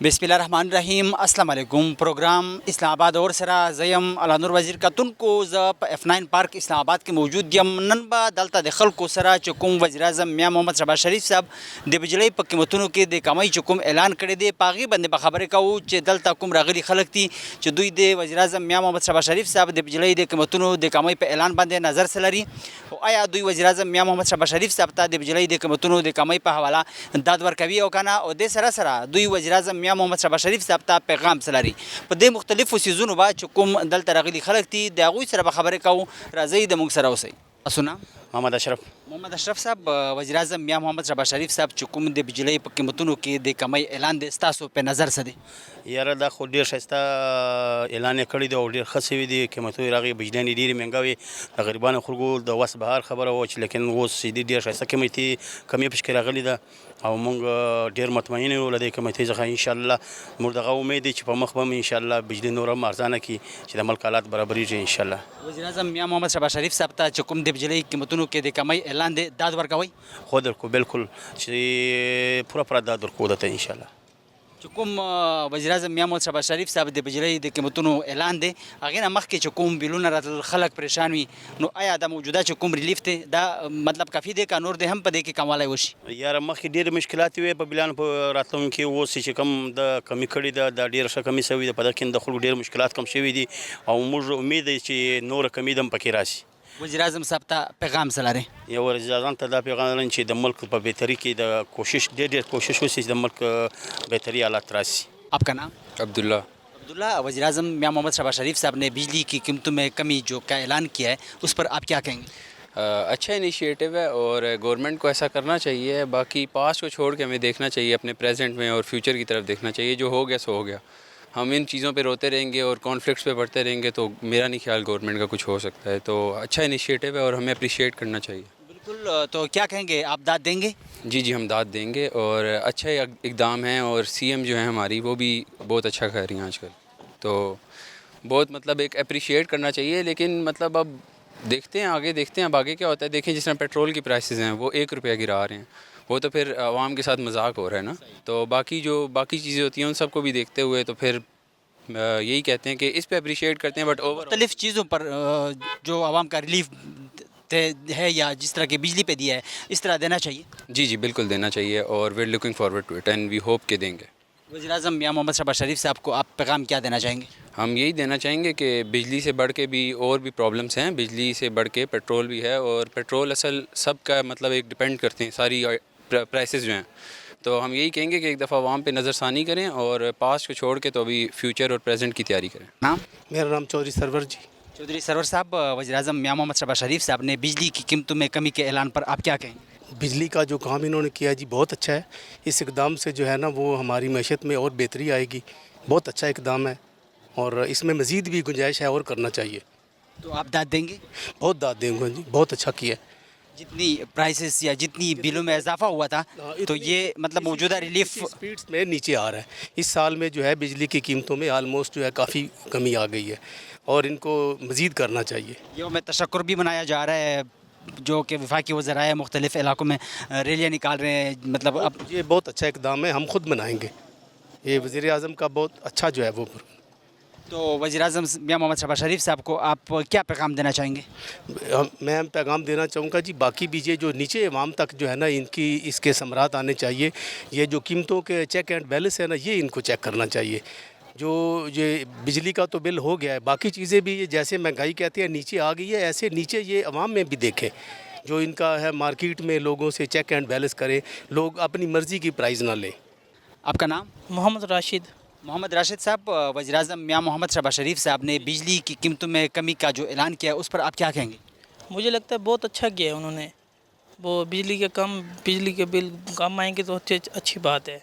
بسم الله الرحمن الرحیم. السلام علیکم. پروگرام اسلام آباد اور سره زیم الله نور وزیر کتونکو ز په F9 پارک اسلام آباد کې موجود یم. نن به دلته د خلکو سره چې کوم وزیر اعظم میا محمد شهباز شریف صاحب د بجلی په قیمتونو کې د کمای چې کوم اعلان کړی دی پاغي باندې به خبرې کوو چې دلته کوم راغلي خلک دي چې دوی د وزیر اعظم میا محمد شهباز شریف صاحب د بجلی د قیمتونو د کمای په اعلان باندې نظر سلري او آیا دوی وزیر اعظم میا محمد شهباز شریف صاحب ته د بجلی د قیمتونو د کمای په حواله داد ورکوي او کنه او د سره سره دوی وزیر اعظم میا محمد شهباز شریف صاحب ته پیغام سلري په دې مختلفو سیزونو با چې کوم دلته راغلي خلک دي د هغوی سره به خبرې کوو. راځئ د موږ سره اوسئ. اسونه محمد اشرف صاحب وزیر اعظم میا محمد شهباز شریف صاحب چې کوم د بجلی په قیمتونو کې د کمای اعلان دی ستاسو په نظر څه دی؟ یاره دا خو ډېر ښایسته اعلان یې کړی دی او ډېر ښه سوي دي. قیمتونه یې راغلي بجلیانې ډېرې مهنګه وې د غریبانو خلکو د وس بهار خبره وه چې لیکن اوس ډېر ښایسته قیمتي کمې پشکې راغلي ده او موږ ډېر مطمئن یو له دې قیمتۍ څخه. انشاءالله موږ دغه امید دی چې په مخ به هم انشاءالله بجلي نور هم ارزانه کړي چې د ملک حالات برابرېږي انشاءالله. وزیر اعظم میا محمد شهباز شریف صاحب ته چې کوم د بجلی قیمتونو کې د کمای اعلان دی داد ورکوئ؟ خو درکو بالکل چې پوره داد ورکو درته انشاءالله. چې کوم وزیر اعظم میا محمد شهباز شریف صاحب د بجلی د قیمتونو اعلان دی هغې نه مخکې چې کوم بیلونه راتلل خلک پریشان وي نو آیا د موجوده چې کوم ریلیف دی دا مطلب کافي دی که نور دی هم په دې کې کموالی وشي؟ یاره مخکې ډېرې مشکلات وې په بیلانو په راتلونکي کې اوس چې کوم د کمي کړې ده دا ډېره ښه کمي شوې ده. په دغه کې د خلکو ډېر مشکلات کم شوي دي او موږ امید دی چې نوره کمي ده هم پکې راشي. وزیر اعظم صاحب ته پیغام څه لرئ؟ یو وزیر اعظم ته دا پیغام لرم چې د ملک په بهتري کې د کوشش ډېر کوشش وشي چې د ملک بهتري حالات راشي. آپ کا نام؟ عبداللہ. وزیر اعظم میا محمد شهباز شریف صاحب نے بجلی کی قیمتوں میں کمی جو کا اعلان کیا ہے اس پر آپ کیا کہیں گے؟ اچھا انیشیٹو ہے اور گورنمنٹ کو ایسا کرنا چاہیے. باقی پاسٹ کو چھوڑ کے ہمیں دیکھنا چاہیے اپنے پریزنٹ میں اور فیوچر کی طرف دیکھنا چاہیے. جو ہو گیا سو ہو گیا. ہم ان چیزوں پہ روتے رہیں گے اور کانفلکٹس پہ بڑھتے رہیں گے تو میرا نہیں خیال گورنمنٹ کا کچھ ہو سکتا ہے. تو اچھا انیشیٹو ہے اور ہمیں اپریشیٹ کرنا چاہیے. بالکل. تو کیا کہیں گے آپ داد دیں گے؟ جی ہم داد دیں گے اور اچھے اقدام ہیں اور سی ایم جو ہیں ہماری وہ بھی بہت اچھا کر رہی ہیں آج کل. تو بہت مطلب ایک اپریشیٹ کرنا چاہیے. لیکن مطلب اب دیکھتے ہیں اب آگے کیا ہوتا ہے. دیکھیں جس طرح پیٹرول کی پرائسز ہیں وہ 1 روپیہ گرا رہے ہیں وہ تو پھر عوام کے ساتھ مذاق ہو رہا ہے نا. تو باقی چیزیں ہوتی ہیں ان سب کو بھی دیکھتے ہوئے تو پھر یہی کہتے ہیں کہ اس پہ اپریشیٹ کرتے ہیں. بٹ مختلف چیزوں پر جو عوام کا ریلیف ہے یا جس طرح کی بجلی پہ دیا ہے اس طرح دینا چاہیے. جی بالکل دینا چاہیے اور وی آر لوکنگ فارورڈ ٹو اٹ اینڈ وی ہوپ کہ دیں گے. وزیر اعظم میا محمد شهباز شریف صاحب کو آپ پیغام کیا دینا چاہیں گے؟ ہم یہی دینا چاہیں گے کہ بجلی سے بڑھ کے بھی اور بھی پرابلمس ہیں. بجلی سے بڑھ کے پیٹرول بھی ہے اور پیٹرول اصل سب کا مطلب ایک ڈپینڈ کرتے ہیں ساری پرائسز جو ہیں. تو ہم یہی کہیں گے کہ ایک دفعہ عوام پہ نظر ثانی کریں اور پاسٹ کو چھوڑ کے تو ابھی فیوچر اور پریزنٹ کی تیاری کریں. نام؟ میرا نام چودھری سرور جی. چودھری سرور صاحب وزیر اعظم میا محمد شهباز شریف صاحب نے بجلی کی قیمتوں میں کمی کے اعلان پر آپ کیا کہیں گے؟ بجلی کا جو کام انہوں نے کیا جی بہت اچھا ہے. اس اقدام سے جو ہے نا وہ ہماری معیشت میں اور بہتری آئے گی. بہت اچھا اقدام ہے اور اس میں مزید بھی گنجائش ہے اور کرنا چاہیے. تو آپ داد دیں گے؟ بہت داد دیں گے جی. بہت اچھا کیا ہے. جتنی پرائسز یا جتنی بلوں میں اضافہ ہوا تھا تو یہ مطلب موجودہ ریلیف اسپیڈس میں نیچے آ رہا ہے. اس سال میں جو ہے بجلی کی قیمتوں میں آلموسٹ جو ہے کافی کمی آ گئی ہے اور ان کو مزید کرنا چاہیے. یوم تشکر بھی منایا جا رہا ہے جو کہ وفاقی وزرائے مختلف علاقوں میں ریلیاں نکال رہے ہیں. مطلب اب یہ بہت اچھا اقدام ہے. ہم خود منائیں گے. یہ وزیر اعظم کا بہت اچھا جو ہے وہ. تو وزیر اعظم میا محمد شهباز شریف صاحب کو آپ کیا پیغام دینا چاہیں گے؟ میں پیغام دینا چاہوں گا جی باقی بھی یہ جو نیچے عوام تک جو ہے نا ان کی اس کے ثمرات آنے چاہیے. یہ جو قیمتوں کے چیک اینڈ بیلنس ہے نا یہ ان کو چیک کرنا چاہیے. جو یہ بجلی کا تو بل ہو گیا ہے باقی چیزیں بھی جیسے مہنگائی کہتے ہیں نیچے آ گئی ہے ایسے نیچے یہ عوام میں بھی دیکھیں. جو ان کا ہے مارکیٹ میں لوگوں سے چیک اینڈ بیلنس کریں. لوگ اپنی مرضی کی پرائز نہ لیں. آپ کا نام؟ محمد راشد صاحب وزیر اعظم میا محمد شهباز شریف صاحب نے بجلی کی قیمتوں میں کمی کا جو اعلان کیا ہے اس پر آپ کیا کہیں گے؟ مجھے لگتا ہے بہت اچھا کیا ہے انہوں نے. وہ بجلی کے بل کم آئیں گے تو اچھی بات ہے.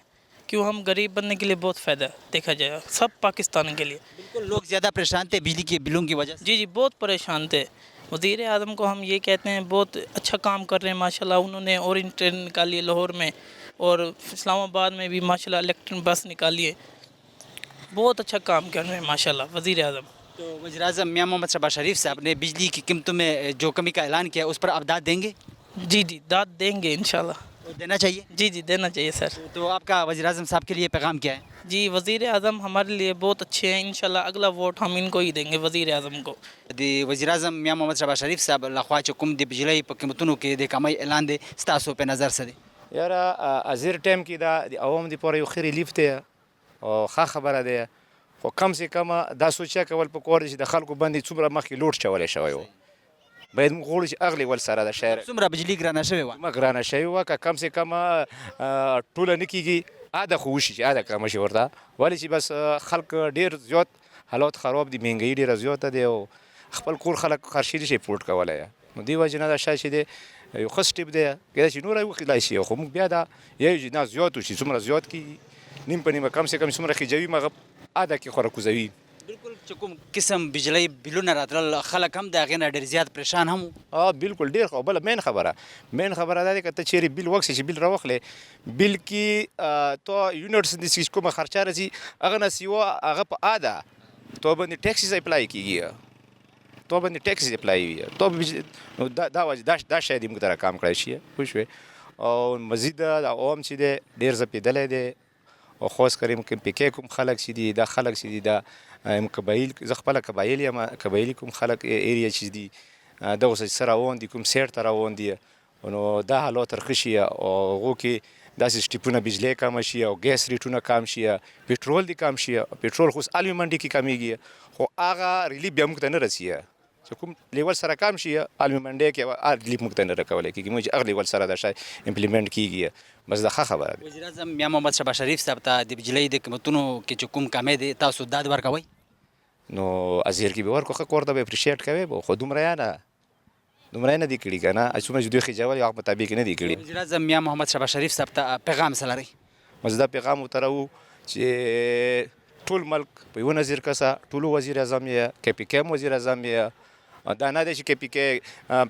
کیوں ہم غریب بننے کے لیے بہت فائدہ دیکھا جائے سب پاکستان کے لیے. بالکل. لوگ زیادہ پریشان تھے بجلی کے بلوں کی وجہ سے. جی بہت پریشان تھے. وزیر اعظم کو ہم یہ کہتے ہیں بہت اچھا کام کر رہے ہیں ماشاءاللہ. انہوں نے اور ٹرین نکالی ہے لاہور میں اور اسلام آباد میں بھی ماشاءاللہ الیکٹرک بس نکالی ہے. بہت اچھا کام کر رہے ہیں ماشاءاللہ وزیر اعظم. تو وزیر اعظم میا محمد شهباز شریف صاحب نے بجلی کی قیمتوں میں جو کمی کا اعلان کیا ہے اس پر آپ داد دیں گے؟ جی داد دیں گے انشاءاللہ. دینا چاہیے. جی جی دینا چاہیے سر. تو آپ کا وزیر اعظم صاحب کے لیے پیغام کیا ہے؟ جی وزیر اعظم ہمارے لیے بہت اچھے ہیں، انشاءاللہ اگلا ووٹ ہم ان کو ہی دیں گے وزیر اعظم کو. د وزیر اعظم میاں محمد شهباز شریف صاحب لخوا چې کوم د بجلی په قیمتونو کې د کمۍ اعلان دی ستاسو په نظر څه دی؟ یاره ازیر ټایم کې دا د عوام دپاره یو ښه ریلیف دی او ښه خبره دی، خو کم سے کم دا سوچه کول پکار دی چې د خلکو باندې څومره مخکې لوډ چولی شوی و، باید موږ غواړو چې اغلې ول سره د شهر څومره بجلی ګرانه شوې وه؟ ما ګرانه شوې وه، که کم سے کم ټوله نه کېږي اده خو وشي چې اده کمه شي ورته، ولې چې بس خلک ډېر زیات حالات خراب دي، مهنګایي ډېره زیاته دی او خپل کور خلک خرشي نشي افورډ کولی، نو دې وجې نه دا شاید چې دی یو ښه سټیپ دی، کېدای شي نور وکړای شي، خو موږ بیا دا یو چې نه زیات وشي، څومره زیات کېږي نیم په نیمه کم سے کم څومره خیجوي مغه اده کې خوره کوزوي. بالکل چې کوم قسم بجلی بلونه راتلل خلک هم د هغې نه ډېر زیات پریشان هم وو. بالکل ډېر ښه. بله مین خبره دا دی که ته چیرې بیل وکړې چې بیل راوخلې بیل کې تو یونټس د کومه خرچه راځي هغه نه سیوا هغه په اده تو باندې ټیکسز اپلای کېږي، تو باندې ټیکسز اپلای وي، تو دا وجه دا شاید موږ ته راکام کړی شي پوه شوې. او مزید د عوام چې دی ډېر ځپېدلی دی او خاص کر پی کې کوم خلک چې دي دا خلک چې دي دا قبایل زه خپله قبایل یم، قبایلي کوم خلک ایریا چې دي دغه څه روان دي کوم سیټ ته روان دي، نو دا حالات ترخه شي او هغو کې داسې سټیپونه بجلی کمه شي او ګیس ریټونه کم شي، پټرول دي کم شي، پټرول خو اوس الوی منډي کې کمیږي، خو هغه ریلیف بیا موږ ته نه رسي چې کوم لیول سره کم شي الوی منډي کې ریلیف موږ ته نه راکولی کېږي، موږ چې هغه لیول سره دا شی امپلیمنټ کېږي، بس دا ښه خبره ده. وزیر اعظم میاں محمد شهباز شریف صاحب ته د بجلی د قیمتونو کې چې کوم کمی دی تاسو داد ورکوئ؟ نو ازیر کې به ورکو ښه کور ته به اپریشیټ کوي، خو دومره یې نه دي کړي که نه څومره چې دوی خېجول هغه مطابق نه دي کړي. وزیر اعظم میاں محمد شهباز شریف صاحب ته پیغام څه لرئ؟ بس دا پیغام ورته راوو چې ټول ملک په یوه نظر کسه ټولو وزیر اعظم یې که پي کې هم وزیر اعظم یې، دا نه دی چې که پي کې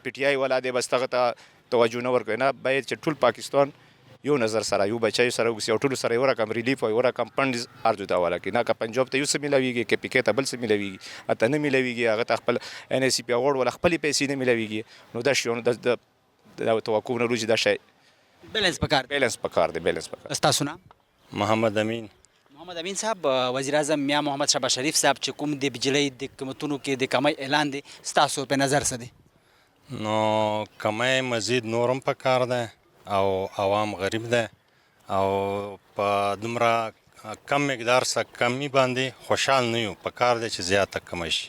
پي ټي آی والا دی بس هغه ته توجه نه ورکوي، نه باید چې ټول پاکستان یو نظر سره یو بچیو سره وکړي او ټولو سره یو رقم ریلیف او یو رقم فنډز ارزو ته حواله کړي، نه که پنجاب ته یو څه میلاویږي که پي کې ته بل څه میلاویږي اته نه میلاویږي، هغه ته خپل ان ایس سی پي اوړ ولا خپلې پیسې نه میلاویږي، نو دا شیونه د توقع نه روزي دا شی بیلنس پکار دی. ستاسو نام؟ محمد امین. محمد امین صاحب، وزیر اعظم میاں محمد شهباز شریف صاحب چې کوم د بجلی د قیمتونو کې د کمی اعلان دی ستاسو په نظر څه دی؟ نو کمی مزید نورم پکار ده او عوام غریب ده او په دومره کم مقدار سره کمی باندې خوشحال نه یو، پکار ده چې زیاته کمه شي.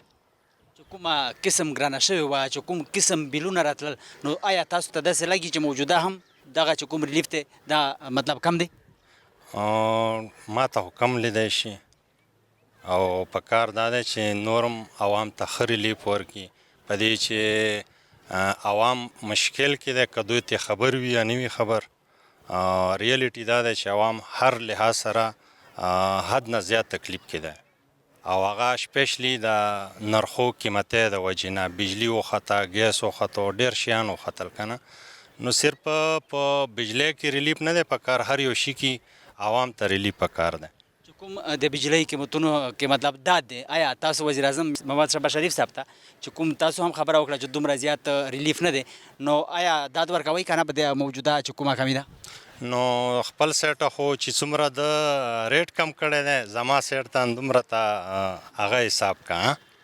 چې کومه قسم ګرانه شوې وه چې کوم قسم بیلونه راتلل نو آیا تاسو ته داسې لګي چې موجوده هم دغه چې کوم ریلیف دی دا مطلب کم دی؟ ما ته خو کم لیدی شي او پکار دا ده چې نورم عوام ته ښه ریلیف ورکړي په دې چې عوام مشکل کې ده، که دوی ته خبر وي یا نه وي خبر، ریالیټي دا ده چې عوام هر لحاظ سره حد نه زیات تکلیف کې ده او هغه سپیشلی د نرخو قیمتۍ د وجې نه بجلی وخته، ګیس وخته، ډېر شیان وختل که نه، نو صرف په بجلی کې ریلیف نه دی پکار، هر یو شي کې عوام ته ریلیف پکار ده. چې کوم د بجلی قیمتونو کې مطلب داد دی، آیا تاسو وزیر اعظم محمد شهباز شریف صاحب ته چې کوم تاسو هم خبره وکړه چې دومره زیات ریلیف نه دی نو آیا داد ورکوئ که نه په د موجوده چې کومه کمی ده؟ نو خپل سیټه خو چې څومره د ریټ کم کړی دی زما سیټ ته دومره ته هغه حساب که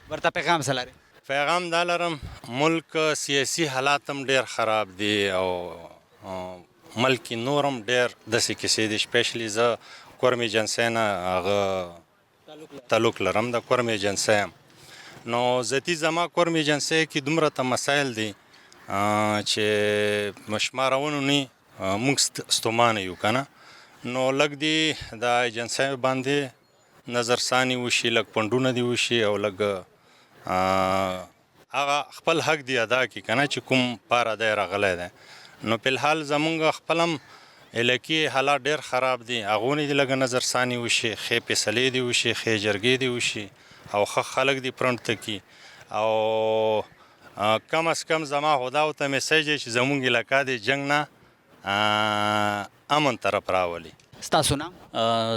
ورته پیغام څه لرئ؟ پیغام دا لرم ملک سیاسي حالات هم ډېر خراب دي او ملک کې نور هم ډېر داسې کیسې دي، سپیشلی زه کورم ایجنسۍ نه هغه تعلق لرم، د کورم ایجنسۍ یم، نو ذاتي زما کورم ایجنسۍ کې دومره ته مسایل دي چې شمارونو نه موږ ستومانه یو که نه، نو لږ دي د ایجنسۍ باندې نظرثاني وشي، لږ پنډونه دي وشي او لږ هغه خپل حق دی ادا کړي که نه چې کوم پاره دی راغلی دی. نو فلحال زمونږ خپل هم علاقې حالات ډېر خراب دي، هغو نه دي لږه نظرثاني وشي، ښې فیصلې دي وشي، ښې جرګې دي وشي او ښه خلک دي فرنټ ته کړي او کم از کم زما خو دا ورته میسیج دی چې زمونږ علاقه د جنګ نه امن طرف راولي. ستاسو نام؟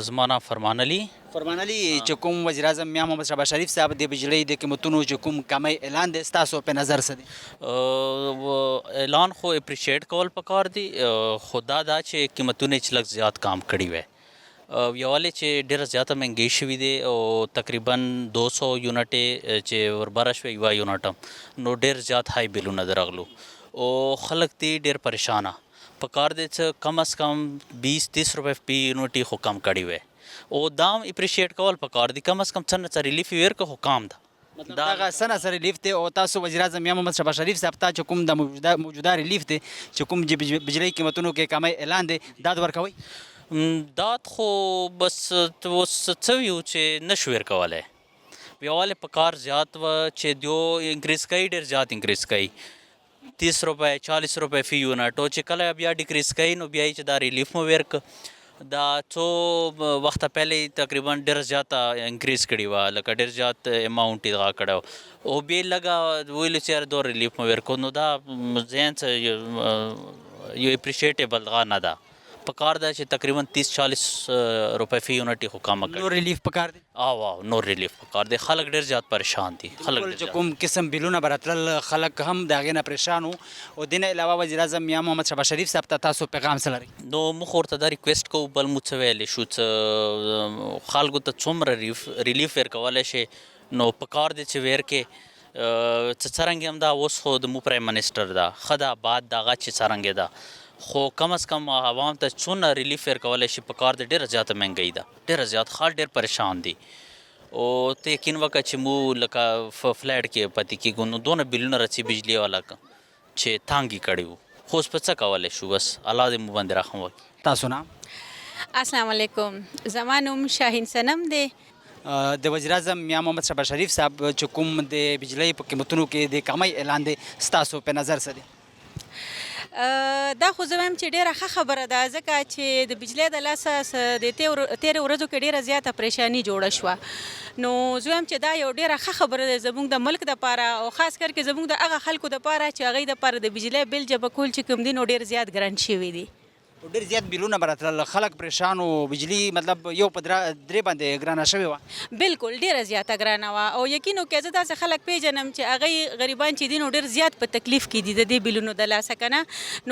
زما نام فرمان علي. فرمان علي چې کوم وزیر اعظم میا محمد شهباز شریف صاحب د بجلی د قیمتونو چې کوم کمی اعلان دی ستاسو په نظر څه دی؟ اعلان خو اپریشیټ کول پکار دی، خو دا چې قیمتونه چې لږ زیات کام کړي وی. یووالی چې ډېره زیاته مهنګي شوي دی او تقریبا 200 یونټې چې وربره شوې یوه یونټ نو ډېر زیات های بلونه درغلو او خلک دی ډېر پریشانه. پکار دی چې کم از کم 20-30 روپے پی یونټي خو کم کړي وی او دام اپریشیټ کول پکار دی، کم از کم څه نه څه ریلیف یې ورکړه خو کام ده. مطلب دغه څه نه څه ریلیف دی او تاسو وزیر اعظم میا محمد شهباز شریف صاحب ته چې کوم د موجوده ریلیف دی چې کوم بجلی قیمتونو کې کمی اعلان دی داد ورکوئ؟ داد خو بس اوس څه ویو چې نشو ورکولی. یووالی پکار زیات و چې دیو انکریز کوي، ډېر زیات انکریز کوي، 30 روپے 40 روپے فی یونټ او چې کله بیا ډیکریز کوي نو بیا یې چې دا ریلیف مو ورک دا څو وخته پهلې تقریبا ډېر زیاته انکریز کړي وه، لکه ډېر زیات اماونټ یې دغه کړی او بیا لږه ویلو چې یاره دو ریلیف مو ورکو نو دا ذهن څه یو اپریشیټیبل دغه نه ده. پکار ده چې تقریبا 30-40 روپے فی یونټ خو کم کړي. نور ریلیف پکار دی؟ او نور ریلیف پکار دی. خلک ډېر زیات پریشان دي. خلک چې کوم قسم بلونه به راتلل خلک هم د هغې نه پریشان وو او دې نه علاوه وزیر اعظم میا محمد شهباز شریف صاحب ته تاسو پیغام څه لرئ؟ نو موږ ورته دا ریکویسټ کوو، بل مو څه ویلی شو څه خلکو ته څومره ریلیف ورکولی شي نو پکار دی چې ورکې. څرنګې هم دا اوس خو د مو پرایم منسټر ده ښه ده باد د هغه چې څرنګې ده خو کم از کم عوام ته څونه ریلیف ورکولی شي پکار دی. ډېره زیاته مهنګي ده، ډېره زیات خلک ډېر پریشان دي او ته یقین وکړه چې مو لکه فلایټ کې پاتې کېږو نو دونه بلونه رسي بجلي والا چې تانګي کړي وو خو اوس په څه کولی شو، بس الله دې مو باندې رحم وکړي. تاسو نام؟ السلام علیکم، زما نوم شاهین صنم دی. د وزیر اعظم میا محمد شهباز شریف صاحب چې کوم د بجلی په قیمتونو کې د کمی اعلان دی ستاسو په نظر څه دی؟ دا خو زه وایم چې ډېره ښه خبره ده ځکه چې د بجلی د لاسه د تېرو ورځو کې ډېره زیاته پریشاني جوړه شوه نو زه وایم چې دا یو ډېره ښه خبره ده زموږ د ملک دپاره او خاص کر کې زموږ د هغه خلکو دپاره چې هغوی دپاره د بجلی بل جبه کول چې کوم دي نو ډېر زیات ګران شوي دي. ډېر زیات بلونه به راتلل خلک پریشان و بجلی مطلب یو په درې باندې ګرانه شوې وه؟ بالکل ډېره زیاته ګرانه وه او یقین وکړئ زه داسې خلک پیژنم چې هغوی غریبان چې دي نو ډېر زیات په تکلیف کې دي د دې بلونو د لاسه که نه.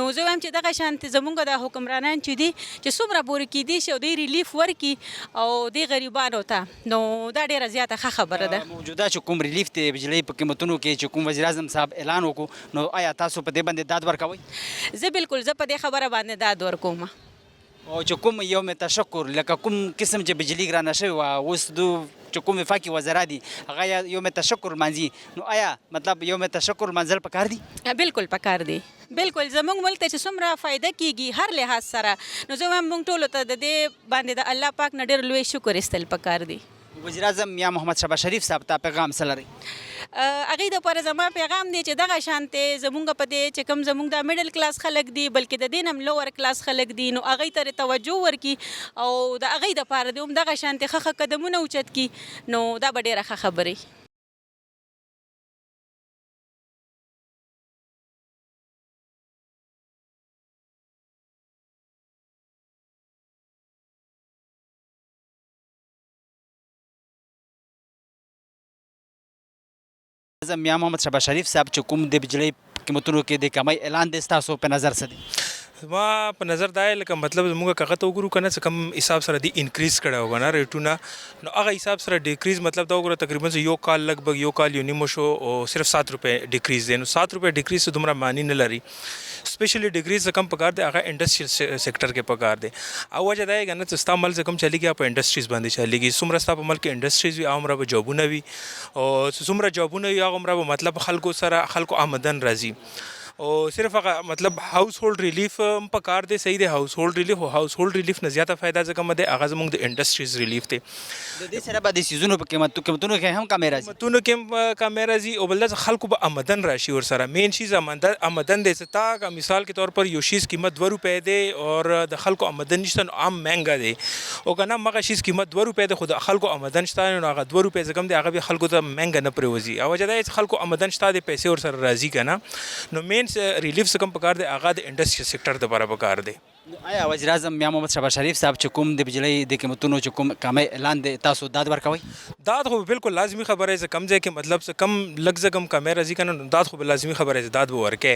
نو زه وایم چې دغه شانتې زموږ د حکمرانان چې دي چې څومره پورې کیدی شي او دوی ریلیف ورکړي او دې غریبانو ته نو دا ډېره زیاته ښه خبره ده. موجوده چې کوم ریلیف دی بجلی په قیمتونو کې چې کوم وزیر اعظم صاحب اعلان وکړو نو آیا تاسو په دې باندې داد ورکوئ؟ زه بالکل زه په دې خبره باندې داد ورکوم. او چې کوم یوم تشکر لکه کوم قسم چې بجلی ګرانه شوې وه اوس چې کوم وفاقي وزرا دي هغه یوم تشکر لمانځي نو آیا مطلب یوم تشکر لمانځل پکار دي؟ بالکل پکار دی. بالکل زموږ ملک ته چې څومره فایده کیږي هر لحاظ سره نو زه وایم موږ ټولو ته د دې باندې د الله پاک نه ډېر لوی شکر ایستل پکار دی. وزیر اعظم میا محمد شهباز شریف صاحب ته پیغام څه لرئ؟ هغوی دپاره زما پیغام دی چې دغه شانتې زموږ په دې چې کوم زموږ د میډل کلاس خلک دي بلکې د دې نه هم لوور کلاس خلک دي نو هغوی ته توجه ورکړي او د هغوی دپاره دې هم دغه شانتې ښه ښه قدمونه اوچت کړي نو دا به ډېره ښه خبرې. اعظم میا محمد شهباز شریف صاحب چې کوم د بجلی قیمتونو کې د کمی اعلان دی ستاسو په نظر څه دی؟ زما په نظر دا لکه مطلب زموږ که هغه ته وګورو که نه څه کم حساب سره دی انکریز کړی و که نه ریټونه نو هغه حساب سره ډیکریز مطلب دا وګوره تقریبا یو کال لږ یو کال یو نیمه شو او صرف 7 روپے ډیکریز دی نو 7 روپے ډیکریز څه دومره معنی نه لري. سپیشلی ډیکریز څه کم پکار دی هغه انډسټریل سیکټر کې پکار دی او وجه دا یې که نه چې ستا مل څه کم چلیږي په انډسټریز باندې چلیږي څومره ستا په ملک کې انډسټریز وي هغومره به جابونه وي او څومره جابونه وي هغومره به مطلب خلکو آمدن راځي او صرف هغه مطلب هاوس هولډ ریلیف هم پکار دی صحیح دی هاوس هولډ ریلیف او هاوس هولډ ریلیف نه زیاته فایده ځکه مده هغه زموږ د انډسټریز ریلیف دی. د دې سره به د سیزونو په قیمتونو کې هم کمی راځي؟ قیمتونو کې کمی راځي او بل خلکو به آمدن راشي ورسره مین شیز آمدن دی چې تا مثال کے طور پر یو شیز قیمت 2 روپے دی اور د خلکو آمدن نشته نو عام مهنګه دی او که نه مغه شیز قیمت 2 روپے دی خو د خلکو آمدن شته نو هغه 2 روپے څخه کم دی هغه به خلکو ته مهنګه نه پریوزي او وجه دا چې خلکو آمدن شته د پیسې ورسره راځي که نه نو مین ریلیف څه کم پکار دی هغه د انډسټریل سیکټر دپاره پکار دی. آیا وزیر اعظم میا محمد شهباز شریف صاحب چې کوم د بجلی د قیمتونو چې کوم کمی اعلان دی تاسو داد ورکوئ؟ داد خو بالکل لازمی خبره ہے کم ځای کې مطلب څه کم لږ ځه کم کمی راځي که نه داد خو به لازمي خبره ہے داد به ورکې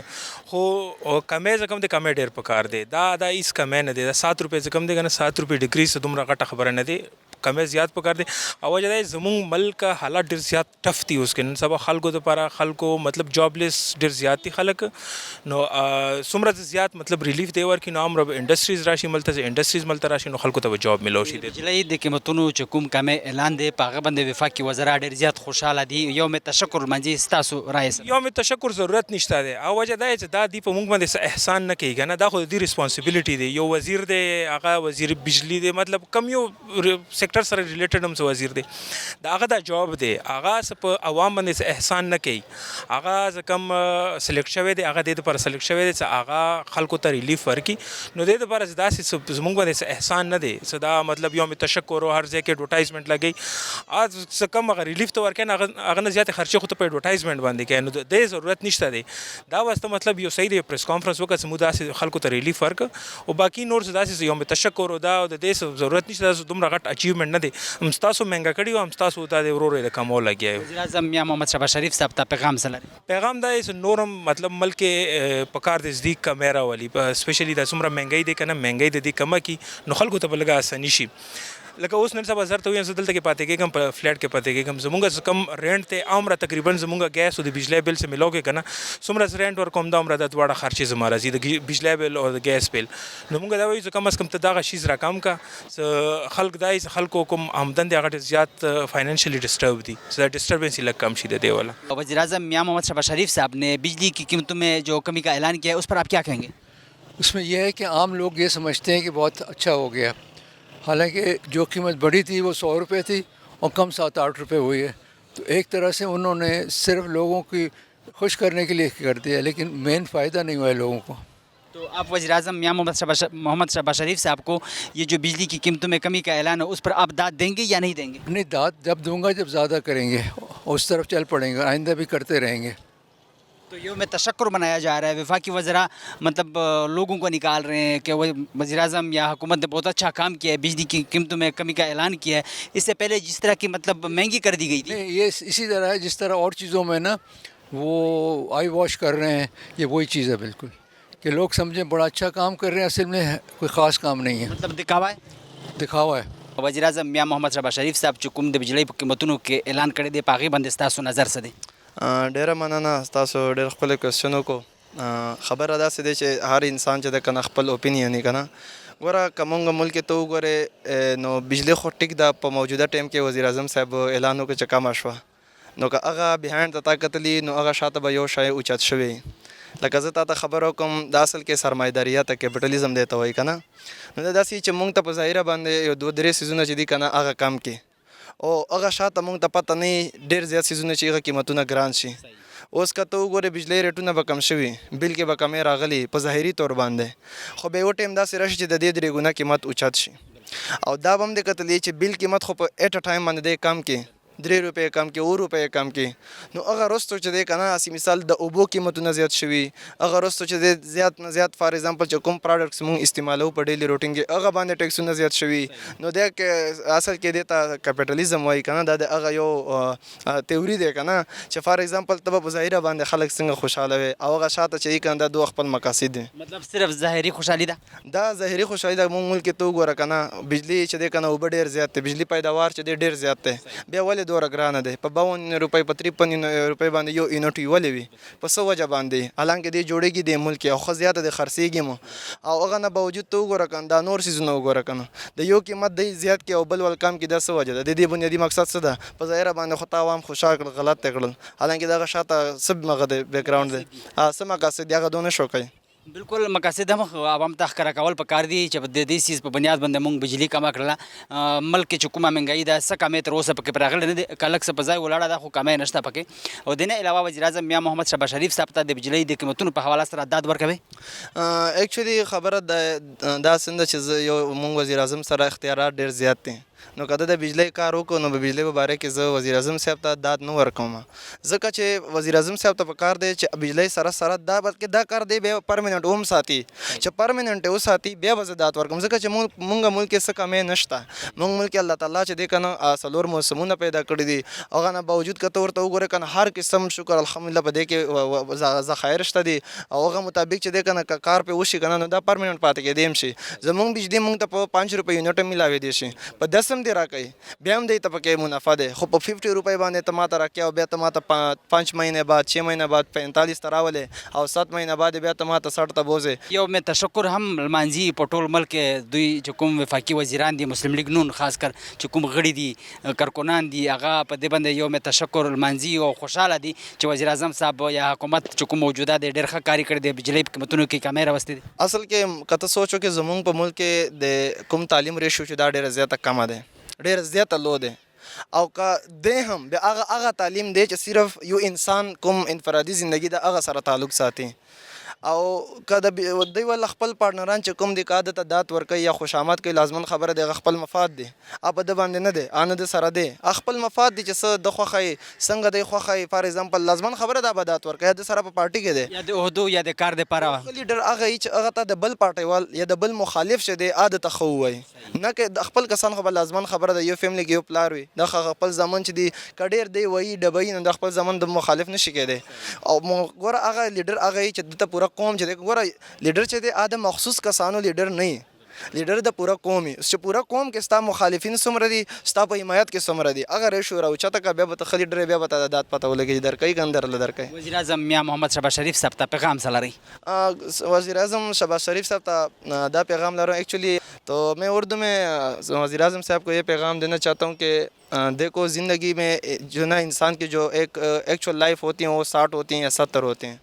خو کمی ځه کم دی کمی ډېر پکار دی دا هیڅ کمی نه دی دا 7 روپۍ ځه کم دی که نه 7 روپۍ ډیکریز دومره غټه خبره نه دی کمی زیات پکار دی او وجه دا زمونږ ملک حالات ډېر زیات ټف دي اوس کې نن سبا خلکو دپاره خلکو مطلب جابلیس ډېر زیات دي خلک نو څومره زیات مطلب ریلیف دی ورکړي نو هومره به انډسټریز راشي ملته انډسټریز ملته راشي نو خلکو ته به جاب میلاو شي. بجلی د قیمتونو چې کوم کمی اعلان دی په هغه باندې وفاقي وزرا ډېر زیات خوشحاله دي یوم تشکر لمانځي ستاسو رایې سره؟ یوم تشکر ضرورت نشته دی او وجه دا چې دا دی په موږ باندې څه احسان نه کوي که نه دا خو د دې ریسپانسبیلیټي دی یو وزیر دی هغه وزیر بجلی دی مطلب کم یو سیکټر سره ریلیټډ هم څه وزیر دی د هغه دا جواب دی هغه څه په عوام باندې څه احسان نه کوي هغه څه کم سلیکټ شوی دی هغه دې دپاره سلیکټ شوی دی چې هغه خلکو ته ریلیف ورکړي نو دې دپاره داسې زموږ باندې څه احسان نه دی څه دا مطلب یوم تشکر او هر ځای کې اډورټایزمنټ لګوي څه کم هغه ریلیف ته ورکوي نه هغه نه زیاتې خرچې خو ته په اډورټایزمنټ باندې کوي نو دې ضرورت نشته دی دا واسطه مطلب یو صحیح دی پریس کانفرنس وکړه چې موږ داسې خلکو ته ریلیف ورکړه او باقي نور څه داسې یوم تشکر او دا د دې ضرورت نشته دا دومره غټ اچیومنټ نه دی ستاسو مهنګه کړي او ستاسو ته د ورور د کمو لګي. وزیر اعظم میا محمد شهباز شریف صاحب ته پیغام څه لري؟ پیغام دا چې نورم مطلب ملک پکار د نزدیک کمیرا والی سپیشلی د څومره مهنګي دی کنه مهنګي د دې کمه کی نو خلکو ته بلګه اساني شي لکه اوس نن سبا زر ته ویم زه دلته کې پاتې کېږم په فلیټ کې پاتې کېږم زمونږ کم رینټ ته عمره تقریبا زمونږ ګیس او د بجلی بل سره ملاو کې کنه څومره رینټ ورکوم دا عمره د دواړه خرچې زما راځي د بجلی بل او د ګیس بل نو موږ دا وایو چې کم از کم ته دغه شیز را کم کا خلک دای خلکو کوم آمدن دی هغه زیات فائنینشلی ڈسٹرب دی سو ڈسٹربنس لگ کم شي دی والا. وزیر اعظم میاں محمد شہباز شریف صاحب نے بجلی کی قیمتوں میں جو کمی کا اعلان کیا ہے اس پر آپ کیا کہیں گے؟ اس میں یہ ہے کہ عام لوگ یہ سمجھتے ہیں کہ بہت اچھا ہو گیا حالانکہ جو قیمت بڑی تھی وہ 100 روپے تھی اور کم 7-8 روپے ہوئی ہے تو ایک طرح سے انہوں نے صرف لوگوں کی خوش کرنے کے لیے کر دیا لیکن مین فائدہ نہیں ہوا ہے لوگوں کو. تو آپ وزیر اعظم میاں محمد شہباز شریف صاحب کو یہ جو بجلی کی قیمتوں میں کمی کا اعلان ہے اس پر آپ داد دیں گے یا نہیں دیں گے؟ نہیں داد جب دوں گا جب زیادہ کریں گے اس طرف چل پڑیں گے آئندہ بھی کرتے رہیں گے. تو یوم تشکر منایا جا رہا ہے وفاقی وزراء مطلب لوگوں کو نکال رہے ہیں کہ وہ وزیر اعظم یا حکومت نے بہت اچھا کام کیا ہے بجلی کی قیمتوں میں کمی کا اعلان کیا ہے اس سے پہلے جس طرح کی مطلب مہنگی کر دی گئی تھی یہ اسی طرح ہے جس طرح اور چیزوں میں نا وہ آئی واش کر رہے ہیں یہ وہی چیز ہے بالکل کہ لوگ سمجھیں بڑا اچھا کام کر رہے ہیں اصل میں کوئی خاص کام نہیں ہے مطلب دکھاوا ہے دکھاوا ہے. وزیر اعظم میاں محمد شہباز شریف صاحب چې کوم د بجلی په قیمتونو کې اعلان کړی دی په هغې باندې ستاسو نظر څه دی؟ ډیره مننه تاسو ډېر ښکلی کوېسچن وکړو خبره داسې دی چې هر انسان چې د کنه خپل اوپینین یې کنه ګوره که مونږ ملک ته وګورې نو بجلی خو ټیک ده په موجوده ټایم کې وزیر اعظم صاحب اعلان وکړ چې کمه شوه نو که هغه بهایند ته تا کتلي نو هغه شاته به یو شی اوچت شوی لکه زه تا ته خبر وکړم د اصل کې سرمایه‌داریه ته کیپټالیزم دی ته وایي که نه نو دا داسې چې مونږ ته په ظاهره باندې یو 2-3 سیزونه چې دي که نه هغه کم کې او هغه شاته مونږ ته پته نه ډېر زیات سیزونه چې هغه قیمتونه ګران شي اوس که ته وګورې بجلی ریټونه به کم شوي بل کې به کمې راغلي په ظاهري طور باندې خو به یو ټایم داسې راشي چې د دې 3 ګونه قیمت اوچت شي او دا به هم دې کتلی چې بل قیمت خو په ایټ ټایم باندې دی کم کې 3 روپۍ کم کې 2 روپۍ کم کې نو هغه وروسته چې دی که نه هسې مثال د اوبو قیمتونه زیات شوي هغه وروسته چې دی زیات نه زیات فار ایگزامپل چې کوم پراډکټس مونږ استعمالوو په ډیلی روټین کې هغه باندې ټیکسونه زیات شوي نو دی اصل کې دی ته کیپټالیزم وایي که نه دا د هغه یو تیوري دی که نه چې فار ایگزامپل ته به په ظاهره باندې خلک څنګه خوشحاله وي او هغه شاته چې یې که نه دا دوه خپل مقاصد دي مطلب صرف ظاهري خوشحالي ده دا ظاهري خوشحالي ده مونږ ملک ته وګوره که نه بجلی چې دی که نه اوبه ډېر زیات دی بجلی پیداوار چې دی ډېر زیات دی بیا ولې دومره ګرانه دی په 52 روپۍ په 53 روپۍ باندې یو یونټ وي ولې وي په څه وجه باندې حالانکه دی جوړېږي دی ملک او ښه زیاته دی خرڅېږي مو او هغه نه باوجود ته وګوره که دا نور سیزونه وګوره که نه د یو قیمت دی زیات کې او بل ول کم کې دا څه وجه ده د دې بنیادي مقصد څه ده په ظاهره باندې خو تا عوام خوشحال کړل غلط ته کړل حالانکه دغه شاته څه مغه دی بیک ګراونډ دی څه مقاصد دی هغه دونه شو کوي بالکل مقاصد هم عوام ته ښکاره کول پکار دي چې د دې سیز په بنیاد باندې موږ بجلی کمه کړله ملک کې چې کومه مهنګايي ده څه کمې تر اوسه پکې راغلی نه دی که لږ څه په ځای ولاړه ده خو کمۍ نشته پکې او د نه علاوه وزیر اعظم میاں محمد شهباز شریف صاحب ته د بجلی د قیمتونو په حواله سره داد ورکوي ایکچولی خبره دا څنګه چې یو مونږ وزیر اعظم سره اختیارات ډېر زیات دي نو کده د بجلی کار وکړو نو په بجلی په باره کې زه وزیر اعظم صاحب ته داد نه ورکوم، ځکه چې وزیر اعظم صاحب ته پکار دی چې بجلی سره سره دا بلکې دا کار دی بیا پرمننټ هم ساتي، چې پرمننټ یې وساتي بیا به زه داد ورکوم، ځکه چې مونږ ملک کې څه کمی نشته، مونږ ملک الله تعالی چې دی کنه څلور موسمونه پیدا کړي دي، هغه نه باوجود کته ورته وګورې کنه هر قسم شکر الحمدلله په دې کې ذخایر شته دي، او هغه مطابق چې دی کنه کار په وشي کنه نو دا پرمننٹ پاتې کېدی شي. زمونږ بجلی مونږ ته په 5 روپۍ یونټ ملاوي دي شي، په 10 هم دی راکوي، بیا هم دی ته پکې منافع دی، خو په 50 روپۍ باندې ته ماته راکوي او بیا ته ماته 5 مہینے بعد 6 مہینے بعد 45 ته راولې او 7 مہینے بعد بیا ته ماته 60 ته بوځې. یو مې تشکر هم لمانځي په ټول ملک کې دوی چې کوم وفاقي وزیران دي مسلم لیگ نون خاص کر چې کوم غړي دي کارکنان دي هغه په دې باندې یو مې تشکر لمانځي او خوشحاله دي چې وزیر اعظم صاحب یا حکومت چې کوم موجوده دی ډېر ښه کاري کړی دی، بجلی په قیمتونو کې کمی راوستې دي. اصل کې کته سوچو کې زمونږ په ملک کې د کوم تعلیم ریشو چې دا ډېره زیاته کمه ده، ډېره زیاته لو ده، او که دی هم بیا هغه تعلیم دی چې صرف یو انسان کوم انفرادي زندگی د هغه سره تعلق ساتي، او که د دوی ول خپل پارتنران چې کوم دی که د ته داد ورکوي یا خوشامد کوي لازمن خبره دی هغه خپل مفاد دی، په ده باندې نه دی نه د سره دی خپل مفاد دی چې څه د خوښوي څنګه دی خوښوي، فار ایگزامپل لازمن خبره ده به داد ورکوي یا د سره په پارټي کې دی یا د عهدو یا د کار دپاره لیډر هغه یي چې هغه ته د بل پارټیوال یا د بل مخالف چې دی عادت ته ښه ووایي، نه که د خپل کسان خو به لازمن خبره ده یو فیملی کې یو پلار وي د خپل زامن چې دی که ډېر دی وایي ډبوي نو د خپل زامن د مخالف نشي کېدی، او ګوره هغه لیډر هغه یي چې دته پوره قوم چې دی ګوره لیډر چې دی د مخصوص کسانو لیډر نه وي، لیډر د پوره قوم وي، چې پوره قوم کې ستا مخالفین څومره دي ستا په حمایت کې څومره دي هغه ریشو راوچته که بیا به ته ښه لیډر یې بیا به ته داد پته ولګي چې درکوي که نه درله درکوي. وزیر اعظم میاں محمد شہباز شریف صاحب ته پیغام څه لرئ؟ وزیر اعظم شہباز شریف صاحب ته دا پیغام لروں ایکچولی تو میں اردو میں وزیر اعظم صاحب کو یہ پیغام دینا چاہتا ہوں کہ دیکھو زندگی میں جو نا انسان کی جو ایک ایکچوئل لائف ہوتی ہیں وہ 60 ہوتی ہیں یا 70 ہوتے ہیں،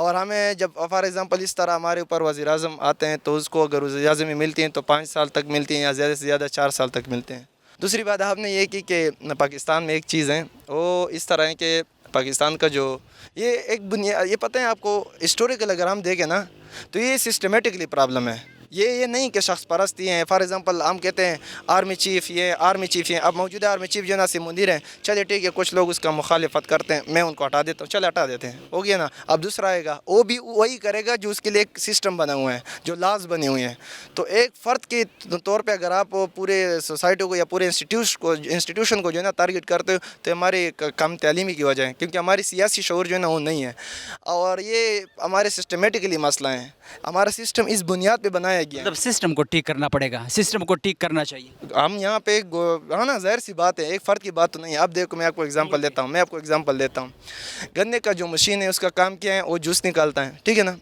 اور ہمیں جب فار ایگزامپل اس طرح ہمارے اوپر وزیر اعظم آتے ہیں تو اس کو اگر وزیر اعظم میں ملتی ہیں تو 5 سال تک ملتی ہیں یا زیادہ سے زیادہ 4 سال تک ملتے ہیں. دوسری بات آپ نے یہ کی کہ پاکستان میں ایک چیز ہے وہ اس طرح ہے کہ پاکستان کا جو یہ ایک بنیاد یہ پتہ ہے آپ کو ہسٹوریکل اگر ہم دیکھیں نا تو یہ سسٹمیٹکلی پرابلم ہے، یہ نہیں کہ شخص پرستی ہیں، فار ایگزامپل ہم کہتے ہیں آرمی چیف یہ آرمی چیف ہیں، اب موجودہ آرمی چیف جو ناصر مندیر ہیں، چلے ٹھیک ہے کچھ لوگ اس کا مخالفت کرتے ہیں میں ان کو ہٹا دیتا ہوں، چلے ہٹا دیتے ہیں ہو گیا نا، اب دوسرا آئے گا وہ بھی وہی کرے گا جو اس کے لیے ایک سسٹم بنا ہوا ہے جو لاز بنے ہوئے ہیں. تو ایک فرد کے طور پہ اگر آپ پورے سوسائٹی کو یا پورے انسٹیٹیوشن کو جو ہے نا ٹارگیٹ کرتے ہو تو ہماری کم تعلیمی کی وجہ ہے، کیونکہ ہماری سیاسی شعور جو ہے نا وہ نہیں ہے، اور یہ ہمارے سسٹمیٹکلی مسئلہ ہیں، ہمارا سسٹم اس بنیاد پہ بنایا گیا ہے. سسٹم کو ٹھیک کرنا پڑے گا، سسٹم کو ٹھیک کرنا چاہیے. ہم یہاں پہ ہاں نا ظاہر سی بات ہے ایک فرد کی بات تو نہیں ہے. اب دیکھو میں آپ کو ایگزامپل دیتا ہوں گنے کا جو مشین ہے اس کا کام کیا ہے وہ جوس نکالتا ہے، ٹھیک ہے نا.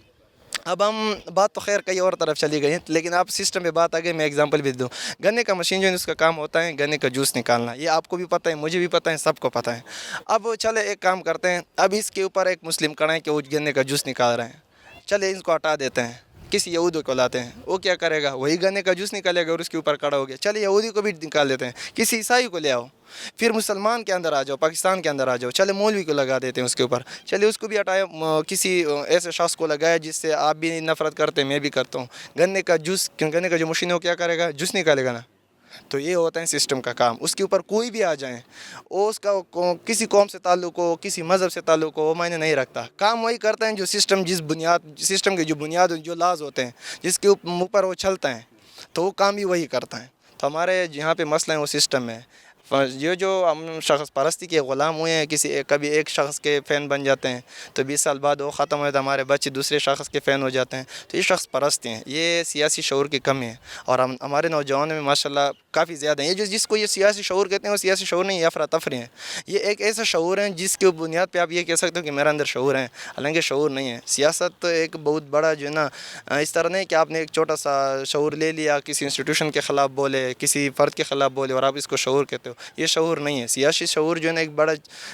اب ہم بات تو خیر کئی اور طرف چلی گئی لیکن آپ سسٹم پہ بات آ گئی، میں ایگزامپل بھی دوں. گنے کا مشین جو ہے اس کا کام ہوتا ہے گنے کا جوس نکالنا، یہ آپ کو بھی پتہ ہے مجھے بھی پتہ ہے سب کو پتہ ہے. اب چلے ایک کام کرتے ہیں، اب اس کے اوپر ایک مسلم کڑا ہے کہ وہ گنے کا جوس نکال رہے ہیں، چلے اس کو ہٹا دیتے ہیں، کسی یہودی کو لاتے ہیں، وہ کیا کرے گا وہی گنے کا جوس نکالے گا اور اس کے اوپر کڑا ہو گیا. چلے یہودی کو بھی نکال دیتے ہیں، کسی عیسائی کو لے آؤ، پھر مسلمان کے اندر آ جاؤ، پاکستان کے اندر آ جاؤ، چلے مولوی کو لگا دیتے ہیں اس کے اوپر، چلے اس کو بھی ہٹایا، کسی ایسے شخص کو لگایا جس سے آپ بھی نفرت کرتے ہیں میں بھی کرتا ہوں. گنے کا جوس گنے کا جو مشین ہے وہ کیا کرے گا جوس نکالے گا نا. تو یہ ہوتا ہے سسٹم کا کام. اس کے اوپر کوئی بھی آ جائیں وہ اس کا کسی قوم سے تعلق ہو کسی مذہب سے تعلق ہو وہ معنی نہیں رکھتا، کام وہی کرتا ہے جو سسٹم سسٹم کے جو بنیاد جو لاز ہوتے ہیں جس کے اوپر وہ چلتا ہے تو وہ کام بھی وہی کرتا ہے. تو ہمارے جہاں پہ مسئلہ ہے وہ سسٹم ہے. یہ جو ہم شخص پرستی کے غلام ہوئے ہیں، کبھی ایک شخص کے فین بن جاتے ہیں تو 20 سال بعد وہ ختم ہوئے تو ہمارے بچے دوسرے شخص کے فین ہو جاتے ہیں، تو یہ شخص پرستی ہیں. یہ سیاسی شعور کی کمی ہے اور ہمارے نوجوانوں میں ماشاءاللہ کافی زیادہ ہیں. یہ جس کو یہ سیاسی شعور کہتے ہیں وہ سیاسی شعور نہیں، یہ افراتفری ہیں. یہ ایک ایسا شعور ہے جس کے بنیاد پہ آپ یہ کہہ سکتے ہو کہ میرے اندر شعور ہے، حالانکہ شعور نہیں ہے. سیاست تو ایک بہت بڑا جو ہے نا اس طرح نہیں کہ آپ نے ایک چھوٹا سا شعور لے لیا، کسی انسٹیٹیوشن کے خلاف بولے کسی فرد کے خلاف بولے اور آپ اس کو شعور کہتے ہو. یہ شعور نہیں ہے. سیاسی شعور جو ہے نا ایک بڑا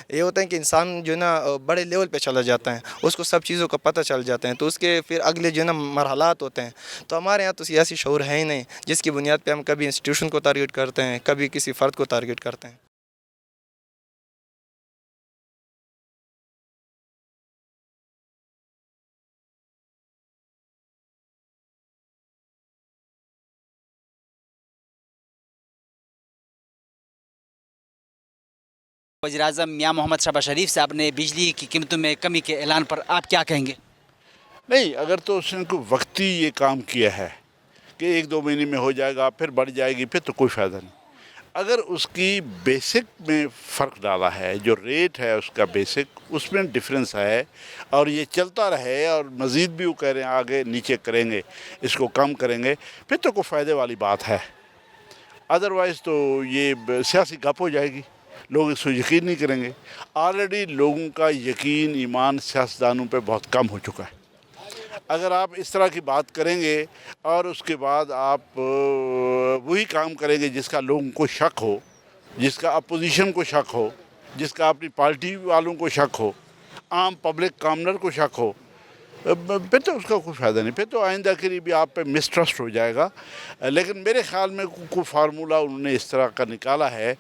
یہ ہوتا ہے کہ انسان جو ہے نا بڑے لیول پہ چلا جاتا ہے، اس کو سب چیزوں کا پتہ چل جاتا ہے، تو اس کے پھر اگلے جو ہے نا مرحلات ہوتے ہیں. تو ہمارے یہاں تو سیاسی شعور ہے ہی نہیں، جس کی بنیاد پہ ہم کبھی انسٹیٹیوشن کو ٹارگیٹ کرتے ہیں کبھی کسی فرد کو ٹارگیٹ کرتے ہیں. वज़ीर-ए-आज़म मियां मोहम्मद शहबाज शरीफ साहब ने बिजली की कीमतों में कमी के ऐलान पर आप क्या कहेंगे? नहीं, अगर तो उसने कोई वक्ती ये काम किया है कि 1-2 महीने में हो जाएगा, फिर बढ़ जाएगी, फिर तो कोई फ़ायदा नहीं। अगर उसकी बेसिक में फ़र्क डाला है, जो रेट है उसका बेसिक, उसमें डिफरेंस है और ये चलता रहे और मज़ीद भी वो कह रहे हैं आगे नीचे करेंगे, इसको कम करेंगे, फिर तो कोई फ़ायदे वाली बात है। अदरवाइज़ तो ये सियासी गप हो जाएगी, लोग इसको यकीन नहीं करेंगे। ऑलरेडी लोगों का यकीन ईमान सियासतदानों पे बहुत कम हो चुका है। अगर आप इस तरह की बात करेंगे और उसके बाद आप वही काम करेंगे जिसका लोगों को शक हो, जिसका अपोजिशन को शक हो, जिसका अपनी पार्टी वालों को शक हो, आम पब्लिक कॉमनर को शक हो, फिर तो उसका कोई फ़ायदा नहीं। फिर तो आइंदा के लिए भी आप पे मिसट्रस्ट हो जाएगा। लेकिन मेरे ख़्याल में कोई फार्मूला उन्होंने इस तरह का निकाला है,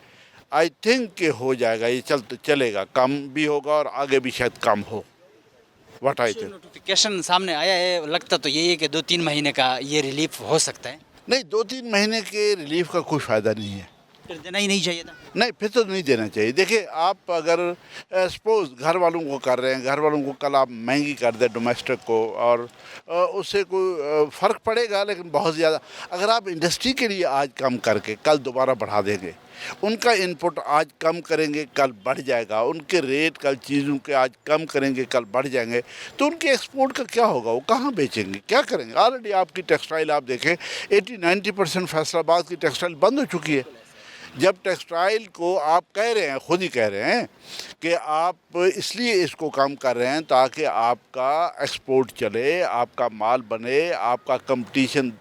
आई थिंक कि हो जाएगा, ये चलेगा, कम भी होगा और आगे भी शायद कम हो। व्हाट आई थिंक नोटिफिकेशन सामने आया है, लगता तो यही है कि 2-3 महीने का ये रिलीफ हो सकता है। नहीं, 2-3 महीने के रिलीफ का कोई फ़ायदा नहीं है। फिर देना ही नहीं चाहिए था। नहीं, फिर तो नहीं देना चाहिए। देखिए, आप अगर सपोज़ घर वालों को कर रहे हैं, घर वालों को कल आप महंगी कर दें डोमेस्टिक को और उससे कोई फ़र्क पड़ेगा, लेकिन बहुत ज़्यादा। अगर आप इंडस्ट्री के लिए आज कम करके कल दोबारा बढ़ा देंगे, उनका इनपुट आज कम करेंगे कल बढ़ जाएगा, उनके रेट कल चीज़ों के आज कम करेंगे कल बढ़ जाएंगे, तो उनके एक्सपोर्ट का क्या होगा? वो कहाँ बेचेंगे, क्या करेंगे? ऑलरेडी आपकी टेक्सटाइल आप देखें 80-90% फैसलाबाद की टेक्सटाइल बंद हो चुकी है। जब टेक्सटाइल को आप कह रहे हैं, खुद ही कह रहे हैं कि आप इसलिए इसको कम कर रहे हैं ताकि आपका एक्सपोर्ट चले, आपका माल बने, आपका कंपटीशन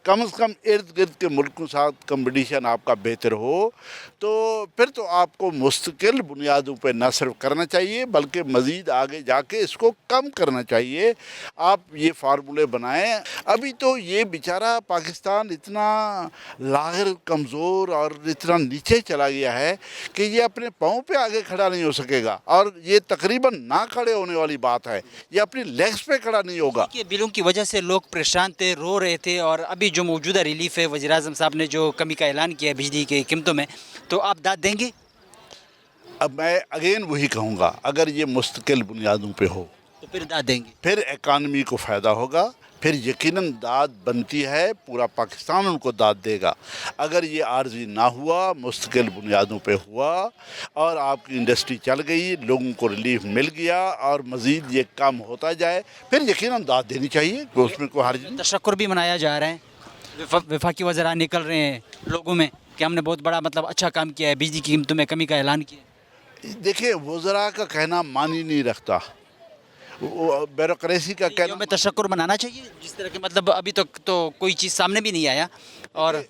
कम से कम इर्द गिर्द के मुल्कों के साथ कंपटीशन आपका बेहतर हो, तो फिर तो आपको मुस्तकिल बुनियादों पे न सिर्फ करना चाहिए बल्कि मज़ीद आगे जाके इसको कम करना चाहिए। आप ये फार्मूले बनाएं। अभी तो ये बेचारा पाकिस्तान इतना लाग़िर, कमज़ोर और इतना नीचे चला गया है कि ये अपने पाँव पे आगे खड़ा नहीं हो सकेगा, और ये तकरीबन ना खड़े होने वाली बात है, ये अपनी लेग्स पे खड़ा नहीं होगा। बिलों की वजह से लोग परेशान थे, रो रहे थे, और अभी जो मौजूदा रिलीफ है वज़ीर-ए-आज़म साहब ने जो कमी का ऐलान किया है बिजली की कीमतों में, तो आप दाद देंगे? अब मैं अगेन वही कहूँगा, अगर ये मुस्तकिल बुनियादों पे हो तो फिर दाद देंगे, फिर इकानमी को फ़ायदा होगा, फिर यकीनन दाद बनती है, पूरा पाकिस्तान उनको दाद देगा। अगर ये आर्जी ना हुआ, मुस्तकिल बुनियादों पे हुआ और आपकी इंडस्ट्री चल गई, लोगों को रिलीफ मिल गया और मज़ीद ये कम होता जाए, फिर यकीनन दाद देनी चाहिए, तो उसमें कोई हर्ज नहीं। तशक्कुर भी मनाया जा रहा है, वफाकी वज़रा निकल रहे हैं लोगों में कि हमने बहुत बड़ा मतलब अच्छा काम किया है, बिजली की कीमतों में कमी का ऐलान किया। देखिए, वज़रा का कहना मानी नहीं रखता, ब्यूरोक्रेसी का कहना में तशक्कुर मनाना चाहिए, जिस तरह के मतलब अभी तक तो कोई चीज़ सामने भी नहीं आया। और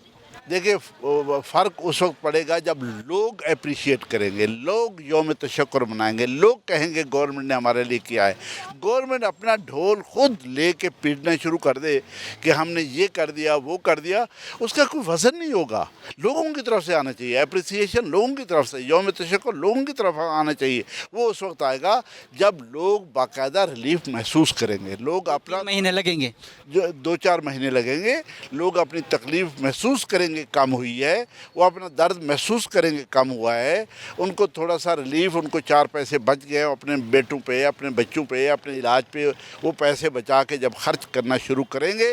देखिए, फ़र्क उस वक्त पड़ेगा जब लोग अप्रिशिएट करेंगे, लोग यौम तशक्कुर मनाएंगे, लोग कहेंगे गवर्नमेंट ने हमारे लिए किया है। गवर्नमेंट अपना ढोल खुद लेके पीटना शुरू कर दे कि हमने ये कर दिया, वो कर दिया, उसका कोई वज़न नहीं होगा। लोगों की तरफ से आना चाहिए, अप्रिसिएशन लोगों की तरफ से, यौम तशक्कुर लोगों की तरफ आना चाहिए। वो उस वक्त आएगा जब लोग बाकायदा रिलीफ महसूस करेंगे। लोग अपना महीने लगेंगे, जो 2-4 महीने लगेंगे, लोग अपनी तकलीफ़ महसूस करेंगे कम हुई है, वो अपना दर्द महसूस करेंगे कम हुआ है, उनको थोड़ा सा रिलीफ, उनको 4 पैसे बच गए, अपने बेटों पे, अपने बच्चों पे, अपने इलाज पे वो पैसे बचा के जब खर्च करना शुरू करेंगे,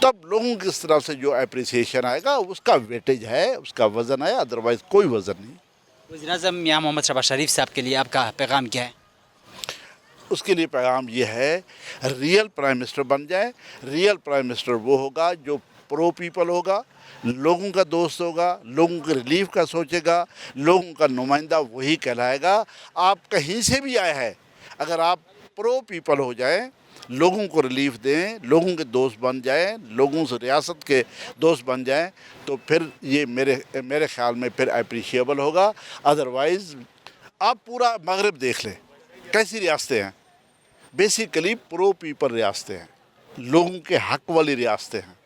तब लोगों की तरफ से जो अप्रिसिएशन आएगा उसका वेटेज है, उसका वज़न है, अदरवाइज़ कोई वज़न नहीं। वज़ीर-ए-आज़म मियां मोहम्मद शहबाज शरीफ साहब के लिए आपका पैगाम क्या है? उसके लिए पैगाम ये है, रियल प्राइम मिनिस्टर बन जाए। रियल प्राइम मिनिस्टर वो होगा जो प्रो पीपल होगा, लोगों का दोस्त होगा, लोगों के रिलीफ का सोचेगा, लोगों का नुमाइंदा वही कहलाएगा। आप कहीं से भी आए हैं, अगर आप प्रो पीपल हो जाएं, लोगों को रिलीफ दें, लोगों के दोस्त बन जाएं, लोगों से रियासत के दोस्त बन जाएं, तो फिर ये मेरे ख़्याल में फिर अप्रिशिएबल होगा। अदरवाइज़ आप पूरा मगरब देख लें, कैसी रियासतें हैं, बेसिकली प्रो पीपल रियासतें हैं, लोगों के हक़ वाली रियासतें हैं।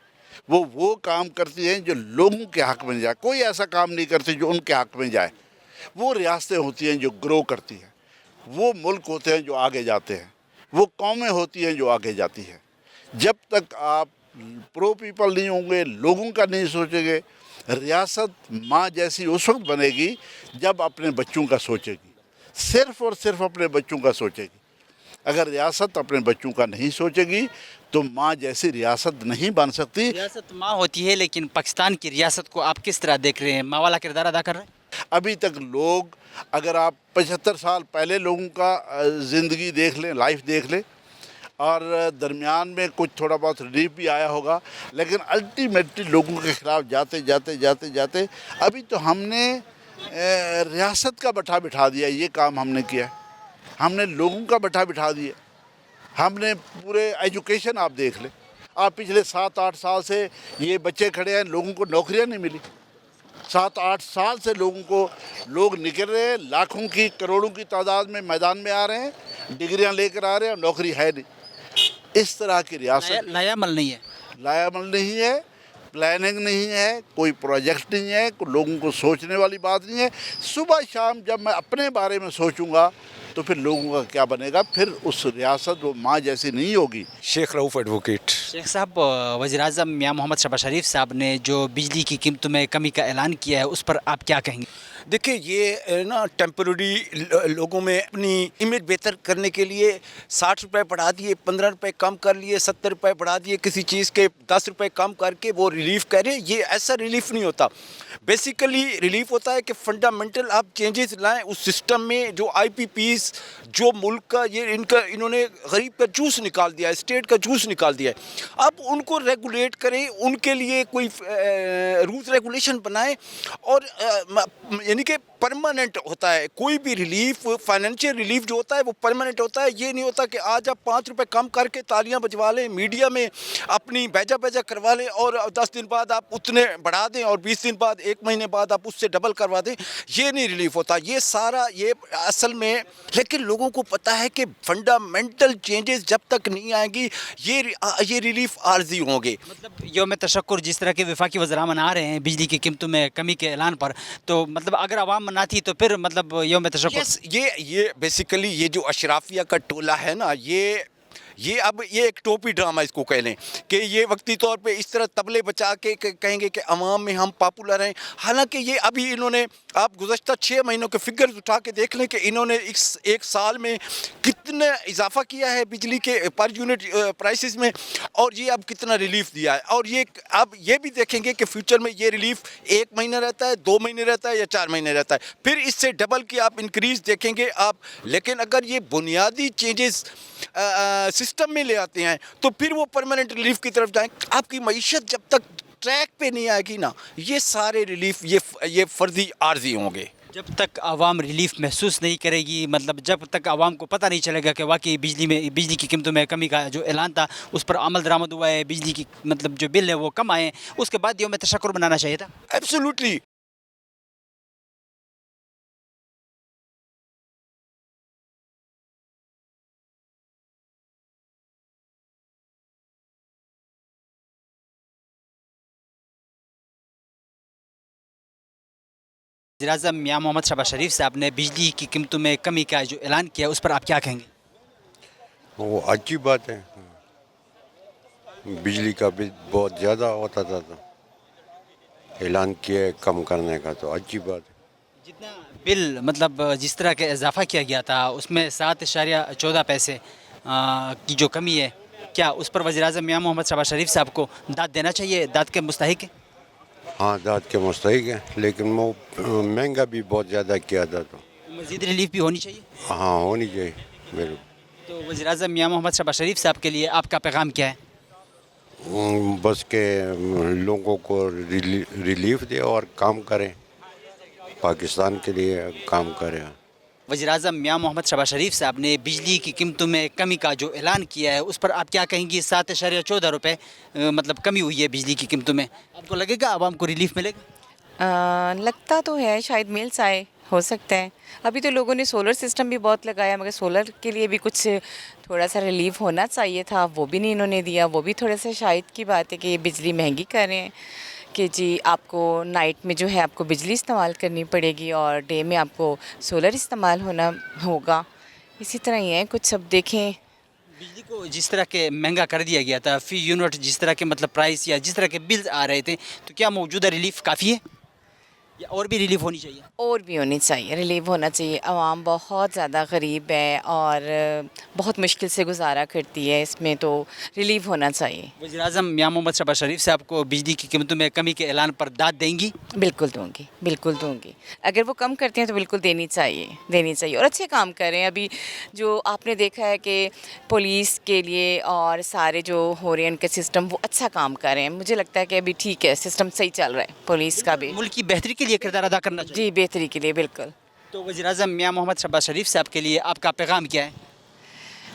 वो काम करती हैं जो लोगों के हक़ में जाए, कोई ऐसा काम नहीं करती जो उनके हक़ में जाए। वो रियासतें होती हैं जो ग्रो करती हैं, वो मुल्क होते हैं जो आगे जाते हैं, वो कौमें होती हैं जो आगे जाती हैं। जब तक आप प्रो पीपल नहीं होंगे, लोगों का नहीं सोचेंगे, रियासत माँ जैसी उस वक्त बनेगी जब अपने बच्चों का सोचेगी, सिर्फ और सिर्फ अपने बच्चों का सोचेगी। अगर रियासत अपने बच्चों का नहीं सोचेगी तो माँ जैसी रियासत नहीं बन सकती। रियासत माँ होती है, लेकिन पाकिस्तान की रियासत को आप किस तरह देख रहे हैं? माँ वाला किरदार अदा कर रहे हैं? अभी तक लोग, अगर आप 75 साल पहले लोगों का ज़िंदगी देख लें, लाइफ देख लें, और दरमियान में कुछ थोड़ा बहुत रिलीफ भी आया होगा, लेकिन अल्टीमेटली लोगों के ख़िलाफ़ जाते जाते जाते जाते अभी तो हमने रियासत का बठा बिठा दिया। ये काम हमने किया, हमने लोगों का बठा बिठा दिया। हमने पूरे एजुकेशन आप देख लें, आप पिछले 7-8 साल से ये बच्चे खड़े हैं, लोगों को नौकरियां नहीं मिली। 7-8 साल से लोग निकल रहे हैं, लाखों की करोड़ों की तादाद में मैदान में आ रहे हैं, डिग्रियां लेकर आ रहे हैं और नौकरी है नहीं। इस तरह की रियासत लायामल नहीं है, लायामल नहीं है, प्लानिंग नहीं है, कोई प्रोजेक्ट नहीं है, लोगों को सोचने वाली बात नहीं है। सुबह शाम जब मैं अपने बारे में सोचूंगा तो फिर लोगों का क्या बनेगा? फिर उस रियासत वो माँ जैसी नहीं होगी। शेख रऊफ़ एडवोकेट। शेख साहब, वज़ीर-ए-आज़म मियां मोहम्मद शहबाज शरीफ साहब ने जो बिजली की कीमतों में कमी का ऐलान किया है, उस पर आप क्या कहेंगे? देखिए, ये ना टेम्पररी लोगों में अपनी इमेज बेहतर करने के लिए 60 रुपये बढ़ा दिए, 15 रुपये कम कर लिए, 70 रुपये बढ़ा दिए, किसी चीज़ के 10 रुपये कम करके वो रिलीफ कह रहे हैं। ये ऐसा रिलीफ नहीं होता। बेसिकली रिलीफ होता है कि फंडामेंटल आप चेंजेस लाएं उस सिस्टम में। जो IPPs, जो मुल्क का इन्होंने गरीब का जूस निकाल दिया है, स्टेट का जूस निकाल दिया है। अब उनको रेगुलेट करें, उनके लिए कोई रूल्स रेगुलेशन बनाएं, और यानी कि परमानेंट होता है। कोई भी रिलीफ, फाइनेंशियल रिलीफ जो होता है वो परमानेंट होता है। ये नहीं होता कि आज आप 5 रुपये कम करके तालियां बजवा लें, मीडिया में अपनी बैजा करवा लें, और 10 दिन बाद आप उतने बढ़ा दें, और 20 दिन बाद, 1 महीने बाद आप उससे डबल करवा दें। ये नहीं रिलीफ होता। ये सारा ये असल में, लेकिन लोगों को पता है कि फंडामेंटल चेंजेस जब तक नहीं आएंगी ये रिलीफ आर्जी होंगे। मतलब यौम तशक्कुर जिस तरह के वफाकी वज़रा मना रहे हैं बिजली की कीमतों में कमी के ऐलान पर, तो मतलब अगर आवाम मना थी तो फिर मतलब यौम तशक्कुर। ये बेसिकली ये जो अशराफिया का टोला है ना, ये अब ये एक टोपी ड्रामा इसको कह लें कि ये वक्ती तौर पे इस तरह तबले बचा के कहेंगे कि अवाम में हम पॉपुलर हैं। हालांकि ये अभी इन्होंने, आप गुज़श्ता 6 महीनों के फिगर्स उठा के देख लें कि इन्होंने एक साल में कितना इजाफा किया है बिजली के पर यूनिट प्राइसेस में, और ये अब कितना रिलीफ दिया है। और ये अब ये भी देखेंगे कि फ्यूचर में ये रिलीफ 1 महीना रहता है, 2 महीने रहता है, या 4 महीने रहता है, फिर इससे डबल की आप इंक्रीज़ देखेंगे आप। लेकिन अगर ये बुनियादी चेंजेस सिस्टम में ले आते हैं तो फिर वो परमानेंट रिलीफ की तरफ जाएं। आपकी मईशत जब तक ट्रैक पे नहीं आएगी ना, ये सारे रिलीफ ये फर्जी आर्जी होंगे। जब तक आवाम रिलीफ महसूस नहीं करेगी, मतलब जब तक आवाम को पता नहीं चलेगा कि वाकई बिजली की कीमतों में कमी का जो ऐलान था उस पर अमल दरामद हुआ है, बिजली की मतलब जो बिल है वो कम आए, उसके बाद यौम तशक्कुर बनाना चाहिए था। एब्सोल्युटली। वज़ीर-ए-आज़म मियां मोहम्मद शहबाज शरीफ साहब ने बिजली की कीमतों में कमी का जो ऐलान किया उस पर आप क्या कहेंगे? वो अच्छी बात है। बिजली का बिल बहुत ज़्यादा होता था, तो ऐलान किया है कम करने का, तो अच्छी बात है। जितना बिल मतलब जिस तरह का इजाफा किया गया था उसमें 7.14 पैसे की जो कमी है, क्या उस पर वज़ीर-ए-आज़म मियां मोहम्मद शहबाज शरीफ साहब को दाद देना चाहिए? दाद के मुस्तहिक है? हाँ, दाद के मुस्तहिक है, लेकिन वो महंगा भी बहुत ज़्यादा किया था, तो मज़ीद रिलीफ भी होनी चाहिए। हाँ, होनी चाहिए बिल्कुल। तो वज़ीर-ए-आज़म मियां मोहम्मद शहबाज शरीफ साहब के लिए आपका पैगाम क्या है? बस के लोगों को रिलीफ दे और काम करें, पाकिस्तान के लिए काम करें। वज़ीर-ए-आज़म मियां मोहम्मद शहबाज शरीफ साहब ने बिजली की कीमतों में कमी का जो ऐलान किया है उस पर आप क्या कहेंगी? 7.14 रुपये मतलब कमी हुई है बिजली की कीमतों में, आपको लगेगा आवाम को रिलीफ मिलेगा? लगता तो है, शायद मिल्स आए, हो सकता है। अभी तो लोगों ने सोलर सिस्टम भी बहुत लगाया, मगर सोलर के लिए भी कुछ थोड़ा सा रिलीफ होना चाहिए था, वो भी नहीं इन्होंने दिया। वो भी थोड़ा सा शायद की बात है कि ये बिजली महंगी कर रहे हैं कि जी आपको नाइट में जो है आपको बिजली इस्तेमाल करनी पड़ेगी और डे में आपको सोलर इस्तेमाल होना होगा। इसी तरह ही है कुछ, सब देखें। बिजली को जिस तरह के महंगा कर दिया गया था, फी यूनिट जिस तरह के मतलब प्राइस या जिस तरह के बिल्स आ रहे थे, तो क्या मौजूदा रिलीफ काफ़ी है या और भी रिलीफ होनी चाहिए? और भी होनी चाहिए, रिलीव होना चाहिए। आवाम बहुत ज़्यादा गरीब है और बहुत मुश्किल से गुजारा करती है, इसमें तो रिलीव होना चाहिए। वज़ीर-ए-आज़म मियां मोहम्मद शहबाज शरीफ साहब को बिजली की कीमतों में कमी के ऐलान पर दाद देंगी? बिल्कुल दूंगी, बिल्कुल दूंगी। अगर वो कम करते हैं तो बिल्कुल देनी चाहिए और अच्छे काम करें। अभी जो आपने देखा है कि पुलिस के लिए और सारे जो हो रहे हैं उनके सिस्टम, वो अच्छा काम कर रहे हैं। मुझे लगता है कि अभी ठीक है, सिस्टम सही चल रहा है पुलिस का भी। मुल्क की बेहतरी के लिए किरदार अदा करना चाहिए। जी, बेहतरी के लिए बिल्कुल। तो वज़ीर-ए-आज़म मियां मोहम्मद शहबाज शरीफ साहब के लिए आपका पैगाम क्या है?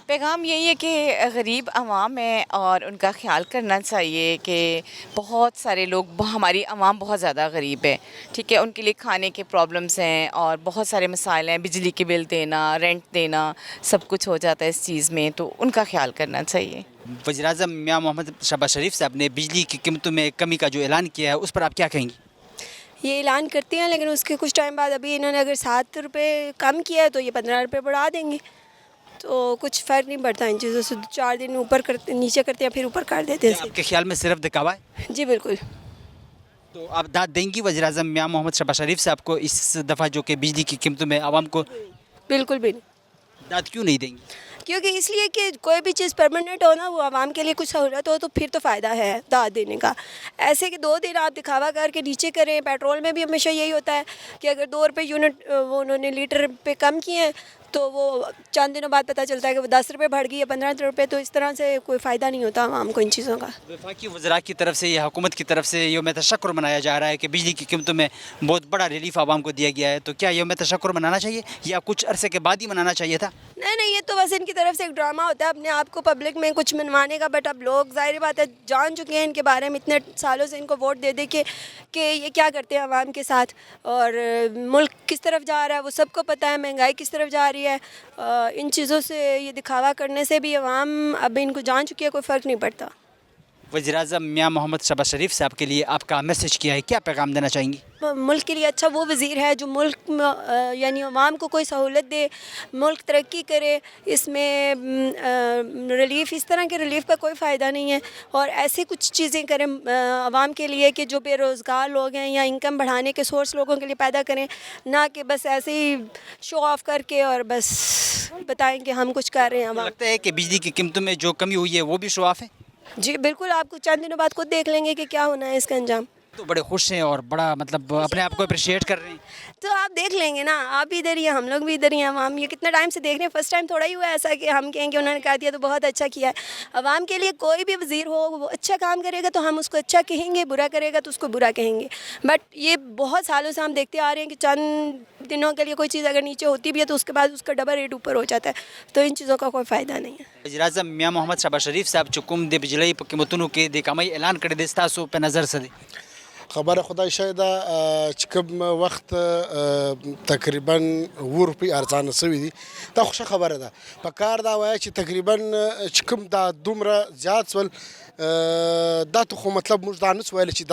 पैगाम यही है कि गरीब आवाम है और उनका ख्याल करना चाहिए कि बहुत सारे लोग, हमारी आवाम बहुत ज़्यादा गरीब है, ठीक है। उनके लिए खाने के प्रॉब्लम्स हैं और बहुत सारे मसाइल हैं, बिजली के बिल देना, रेंट देना, सब कुछ हो जाता है इस चीज़ में, तो उनका ख्याल करना चाहिए। वज़ीर-ए-आज़म मियां मोहम्मद शहबाज शरीफ साहब ने बिजली की कीमतों में कमी का जो ऐलान किया है, उस पर आप क्या कहेंगी? ये ऐलान करते हैं, लेकिन उसके कुछ टाइम बाद अभी इन्होंने अगर 7 रुपये कम किया है तो ये 15 रुपये बढ़ा देंगे, तो कुछ फ़र्क नहीं पड़ता इन चीज़ों से। 4 दिन ऊपर करते, नीचे करते हैं, फिर ऊपर कर देते हैं। आपके ख्याल में सिर्फ दिखावा है? जी बिल्कुल। तो आप दाद देंगी वज़ीर-ए-आज़म मियां मोहम्मद शहबाज शरीफ साहब को इस दफ़ा जो कि बिजली की कीमतों में आवाम को? बिल्कुल भी नहीं। दाद क्यों नहीं देंगी? क्योंकि इसलिए कि कोई भी चीज़ परमानेंट हो ना, वो आवाम के लिए कुछ सहूलत हो, तो फिर तो फ़ायदा है दाद देने का। ऐसे कि 2 दिन आप दिखावा करके नीचे करें। पेट्रोल में भी हमेशा यही होता है कि अगर 2 रुपये यूनिट वो उन्होंने लीटर पे कम किए हैं, तो वो चंद दिनों बाद पता चलता है कि वो 10 रुपये बढ़ गई है, 15 रुपये। तो इस तरह से कोई फ़ायदा नहीं होता आवाम को इन चीज़ों का। वफाकी वज़रा की तरफ से या हुकूमत की तरफ से यौम तशक्कुर मनाया जा रहा है कि बिजली की कीमतों में बहुत बड़ा रिलीफ आवाम को दिया गया है, तो क्या यौम तशक्कुर मनाना चाहिए या कुछ अरसे के बाद ही मनाना चाहिए था? नहीं, ये तो बस इनकी तरफ से एक ड्रामा होता है अपने आप को पब्लिक में कुछ मनवाने का। बट अब लोग ज़ाहिर बात है जान चुके हैं इनके बारे में, इतने सालों से इनको वोट दे के ये क्या करते हैं आवाम के साथ और मुल्क किस तरफ जा रहा है वो सबको पता है, महंगाई किस तरफ जा रही है। इन चीज़ों से, ये दिखावा करने से भी आवाम अब इनको जान चुकी है, कोई फ़र्क नहीं पड़ता। वज़ीर-ए-आज़म मियां मोहम्मद शहबाज शरीफ साहब के लिए आपका मैसेज क्या है, क्या पैगाम देना चाहेंगी? मुल्क के लिए अच्छा वो वज़ीर है जो मुल्क यानी अवाम को कोई सहूलत दे, मुल्क तरक्की करे। इसमें रिलीफ़, इस तरह के रिलीफ़ का कोई फ़ायदा नहीं है। और ऐसी कुछ चीज़ें करें अवाम के लिए कि जो बेरोज़गार लोग हैं या इनकम बढ़ाने के सोर्स लोगों के लिए पैदा करें, ना कि बस ऐसे ही शो ऑफ करके और बस बताएं कि हम कुछ कर रहे हैं। लगता है कि बिजली की कीमतों में जो कमी हुई है वो भी शो ऑफ है? जी बिल्कुल, आपको चंद दिनों बाद खुद देख लेंगे कि क्या होना है इसका अंजाम। तो बड़े खुश हैं और बड़ा मतलब अपने आप को अप्रिशिएट कर रहे हैं। तो आप देख लेंगे ना, आप भी इधर ही हैं, हम लोग भी इधर ही हैं। आवाम ये कितना टाइम से देख रहे हैं, फर्स्ट टाइम थोड़ा ही हुआ ऐसा कि हम कहें कि उन्होंने कहा दिया तो बहुत अच्छा किया है। आवाम के लिए कोई भी वज़ीर हो, वो अच्छा काम करेगा तो हम उसको अच्छा कहेंगे, बुरा करेगा तो उसको बुरा कहेंगे। बट ये बहुत सालों से हम देखते आ रहे हैं कि चंद दिनों के लिए कोई चीज़ अगर नीचे होती भी है तो उसके बाद उसका डबल रेट ऊपर हो जाता है, तो इन चीज़ों का कोई फ़ायदा नहीं है। वज़ीर-ए-आज़म मियां मोहम्मद शहबाज शरीफ साहब चुकुम दे बिजली कीमतों के दे कमाई ऐलान कर दे ستاسو په نظر سره خبره خدای شاید چې کوم وخت تقریبا 2 روپۍ ارزانه شوي دي، دا خوشه خبره ده. په کار دا وایي چې تقریبا چې کوم دا دومره زیات شول، دا ته خو مطلب موږ دا نس ویلی چې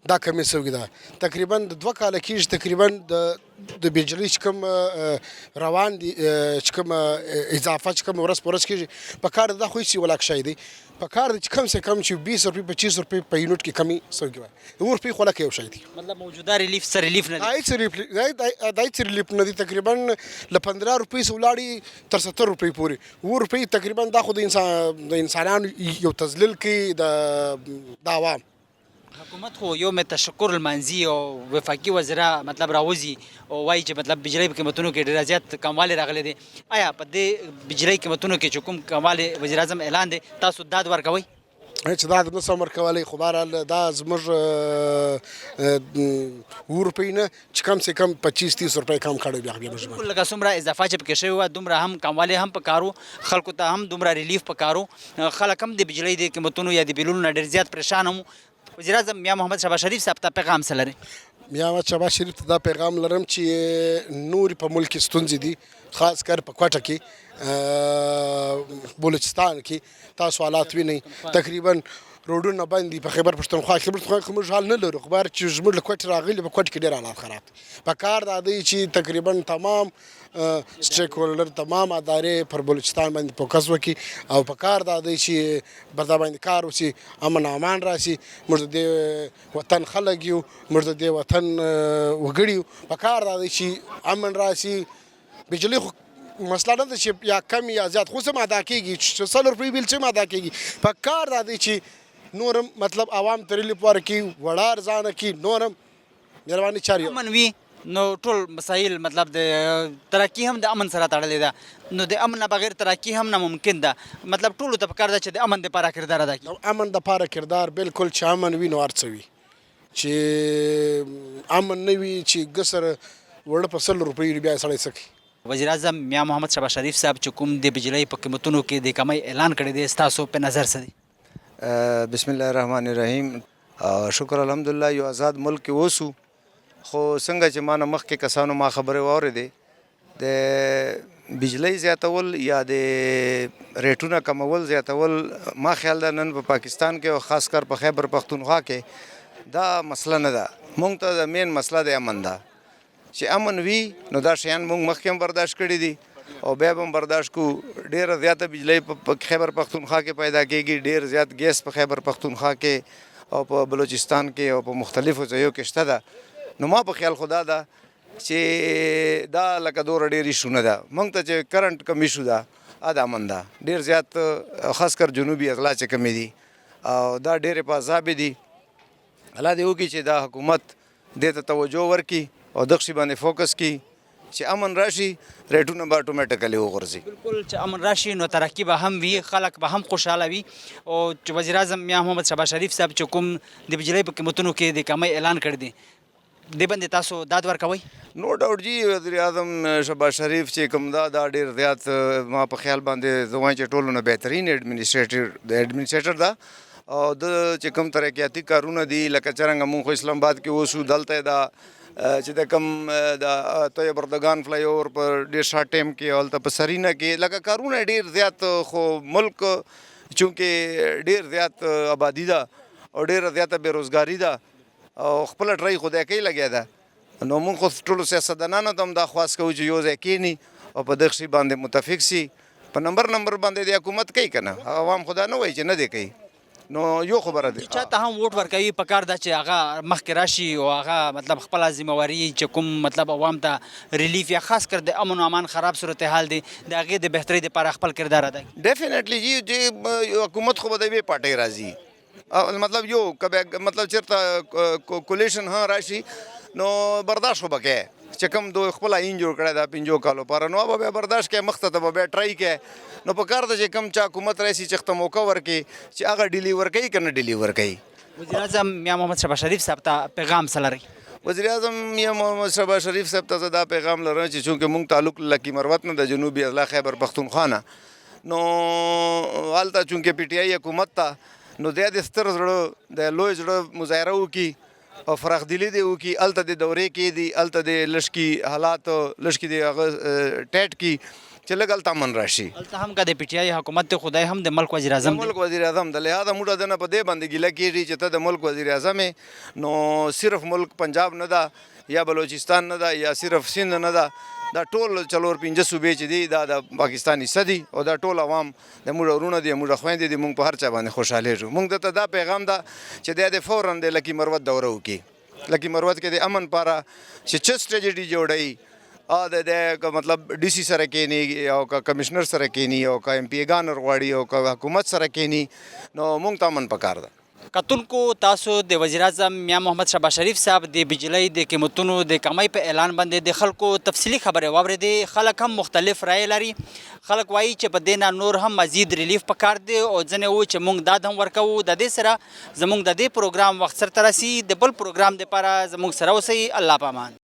دا کمې شوي ده. تقریبا د 2 کاله کېږي تقریبا د بجلی چې کوم روان دي، چې کوم اضافه چې کوم ورځ په ورځ کېږي، په کار دا خو هېڅ ولاک شی دی. په کار دی چې کم سے کم چې 20 روپۍ 25 روپۍ په یونټ کې کمی شوي وای. 2 روپۍ خو لکه یو شی دی. مطلب موجوده ریلیف سره ریلیف نه دی. دا هېڅ ریلیف نه دی. تقریبا له 15 روپۍ څخه ولاړې تر 70 روپۍ پورې. 2 روپۍ تقریبا دا خو د انسانانو یو تذلیل کوي د عوام. حکومت خو یوم تشکر المنزی او وفاقي وزرا مطلب راوځي او وایي چې مطلب بجلی په قیمتونو کې ډېر زیات کموالی راغلی دی. آیا په دې بجلی قیمتونو کې چې کوم کموالی وزیر اعظم اعلان دی تاسو داد ورکوئ؟ چې داد نه سم ورکولی، خو بهرحال دا زموږ 2 روپۍ نه چې کم سے کم 25-30 روپۍ کم کړی بیا موږ لکه څومره اضافه چې پکې شوې وه دومره هم کموالی هم پکارو، خلکو ته هم دومره ریلیف پکارو، خلک هم د بجلی د قیمتونو یا د بیلونو نه ډېر زیات پریشان هم. وزیر اعظم میاں محمد شهباز شریف صاحب ته پیغام څه لري؟ میاں محمد شهباز شریف ته دا پیغام لرم چې نورې په ملک کې ستونزې دي، خاص کر په کوټه کې، بلوچستان کې تاسو حالات وینئ. تقریبا روډونه بند دي په خیبر پښتونخوا کې. خیبر پښتونخوا کې موږ حال نه لرو، خو بهر چې زموږ له کوټې راغلي په کوټ کې ډېر حالات خراب دي. په کار دا دی چې تقریبا تمام سټیک هولډر تمام ادارې پر بلوچستان باندې فوکس وکړي او په کار دا دی چې پر دا باندې کار وشي، امن امان راشي. موږ د دې وطن خلک یو، موږ د دې وطن وګړي یو. په کار دا دی چې امن راشي. بجلی خو مسله نه ده چې یا کم یا زیات، خو څه ادا کېږي چې 100 روپۍ بیل څه ادا کېږي. په کار دا دی چې نورم مطلب عوام ته ریلیف ورکړي، وړه ارزانه کړي، نورم مهرباني چارې امن وي نو ټول مسایل مطلب د ترقي هم د امن سره تړلې ده. نو د امن نه بغیر ترقي هم ناممکن ده. مطلب ټولو ته پکار ده چې د امن دپاره کردار ادا کړي. امن دپاره کردار بالکل چې امن وي نو هر څه وي. چې امن نه وي چې ګسر وړه په 100 روپۍ بیا سړی څه کوي. وزیر اعظم میاں محمد شہباز شریف صاحب چې کوم د بجلی په قیمتونو کې د کمۍ اعلان کړی دی، ستاسو په نظر څه دی؟ بسم الله الرحمن الرحیم. شکر الحمدلله یو آزاد ملک کې اوسو، خو څنګه چې ما نه مخکې کسانو ما خبرې واورېدې د بجلی زیاتول یا د ریټونه کمول زیاتول، ما خیال ده نن په پاکستان کې او خاص کر په خیبر پښتونخوا کې دا مسله نه ده. مونږ ته د مین مسله د امن ده. چې امن وي نو دا شیان مونږ مخکې هم برداشت کړي دي او بیا به هم برداشت کو. ډېره زیاته بجلی په خیبر پښتونخوا کې پیدا کېږي، ډېر زیات ګیس په خیبر پښتونخوا کې او په بلوچستان کې او په مختلفو ځایو کې شته ده. نو ما په خیال خدا ده چې دا لکه دوره ډېر ایشو نه ده. مونږ ته چې کرنټ کم ایشو ده دا امن ده. ډېر زیات خاص کر جنوبي اغلا چې کمې دي او دا ډېرې په عذابې دي. الله دې وکړي چې دا حکومت دې ته توجه ورکړي او دغه شی باندې فوکس کی چې امن راشي، ریټونه به اتوماتیکلی وغورځي. بالکل چې امن راشي نو ترقي به هم وي، خلک به هم خوشحاله وي. او چې وزیر اعظم میاں محمد شہباز شریف صاحب چې کوم د بجلی په قیمتونو کې د کمۍ اعلان کړی دی، دې باندې تاسو داد ورکوئ؟ نو ډاوټ جی وزیر اعظم شہباز شریف چې کوم دا ډېر زیات ما په خیال باندې زه وایم چې ټولو نه بهترین ایډمنسټریټر ده. او د چې کوم ترقیاتي کارونه دي لکه څرنګه مونږ خو اسلام آباد کې اوسو، دلته دا چې د کوم د طیب اردگان فلای اوور پر ډېر شارټ ټایم کې هلته په سرینا کې لکه کارونه ډېر زیات، خو ملک چونکې ډېر زیات آبادي ده او ډېره زیاته بېروزګاري ده او خپله ټرۍ خدای کوي لګیا ده. نو مونږ خو ټولو سیاستدانانو ته هم دا خواست کوو چې یو ځای کښېني او په دغه شي باندې متفق سي. په نمبر باندې د حکومت کوي که نه، عوام خدا نه وایي چې نه دی کوي. نو یو خبره ده چا ته هم ووټ ورکوي، په کار ده چې هغه مخکې راشي او هغه مطلب خپله ذمهواري چې کوم مطلب عوام ته ریلیف یا خاص کر د امن و امان خراب صورتحال دی د هغې د بهترۍ دپاره خپل کردار ادا کړي. ډیفینیټلی جی چې حکومت خو به د یوې پارټۍ راځي، مطلب یو مطلب چېرته کولیشن ها راشي نو برداشت خو به کوې چې کوم دوی خپله این جوړ کړی دا 5 کالو پاره، نو به بیا برداشت کوې، مخته ته به بیا ټرای کوې. نو په کار ده چې کوم چا حکومت راشي چې ته موقع ورکړي چې هغه ډیلیور کوي که نه ډیلیور کوي. وزیر اعظم میاں محمد شہباز شریف صاحب ته پیغام څه لرئ؟ وزیر اعظم میاں محمد شہباز شریف صاحب ته زه دا پیغام لرم چې چونکې مونږ تعلق لکي مروت نه د جنوبي اضلاع خیبر پښتونخوا نه، نو هلته چونکې پی ټي آی حکومت ته نو دی د ستر زړه د لوی زړه مظاهره وکړي او فراخدلي دې وکړي. هلته د دورې کې دي، هلته د لشکي حالات لشکي د هغه ټیټ کي چې لږ هلته امن راشي. هلته هم که د پی ټي آی حکومت دی، خدای هم د ملک وزیر اعظم ملک وزیر اعظم د لہذا موږ د نه په دې باندې ګیله کېږي چې ته د ملک وزیر اعظم یې، نو صرف ملک پنجاب نه ده یا بلوچستان نه ده یا صرف سند نه ده، دا ټول 4-5 صوبې چې دي دا د پاکستان حصه دي او دا ټول عوام د موږ ورونه دي، موږ خویندې دي، موږ په هر چا باندې خوشحالېږو. موږ درته دا پیغام ده چې دی د فوراً د لکي مروت دوره وکړي. لکي مروت کې د امن پاره چې چه سټریټجي جوړوي د مطلب ډي سي سره کېني او که کمشنر سره کېني او که ایم پی ګان ورغواړي او که حکومت سره کېني، نو موږ ته امن پکار ده. کتونکو تاسو د وزیر اعظم میاں محمد شہباز شریف صاحب د بجلی د قیمتونو د کمۍ په اعلان باندې د خلکو تفصیلي خبرې واورېدې. خلک هم مختلف رایې لري. خلک وایي چې په دې نه نور هم مزید ریلیف پکار دی او ځینې وایي چې موږ داد هم ورکوو. د دې سره زموږ د دې پروګرام وخت سرته رسي. د بل پروګرام دپاره زموږ سره اوسئ. الله پامان.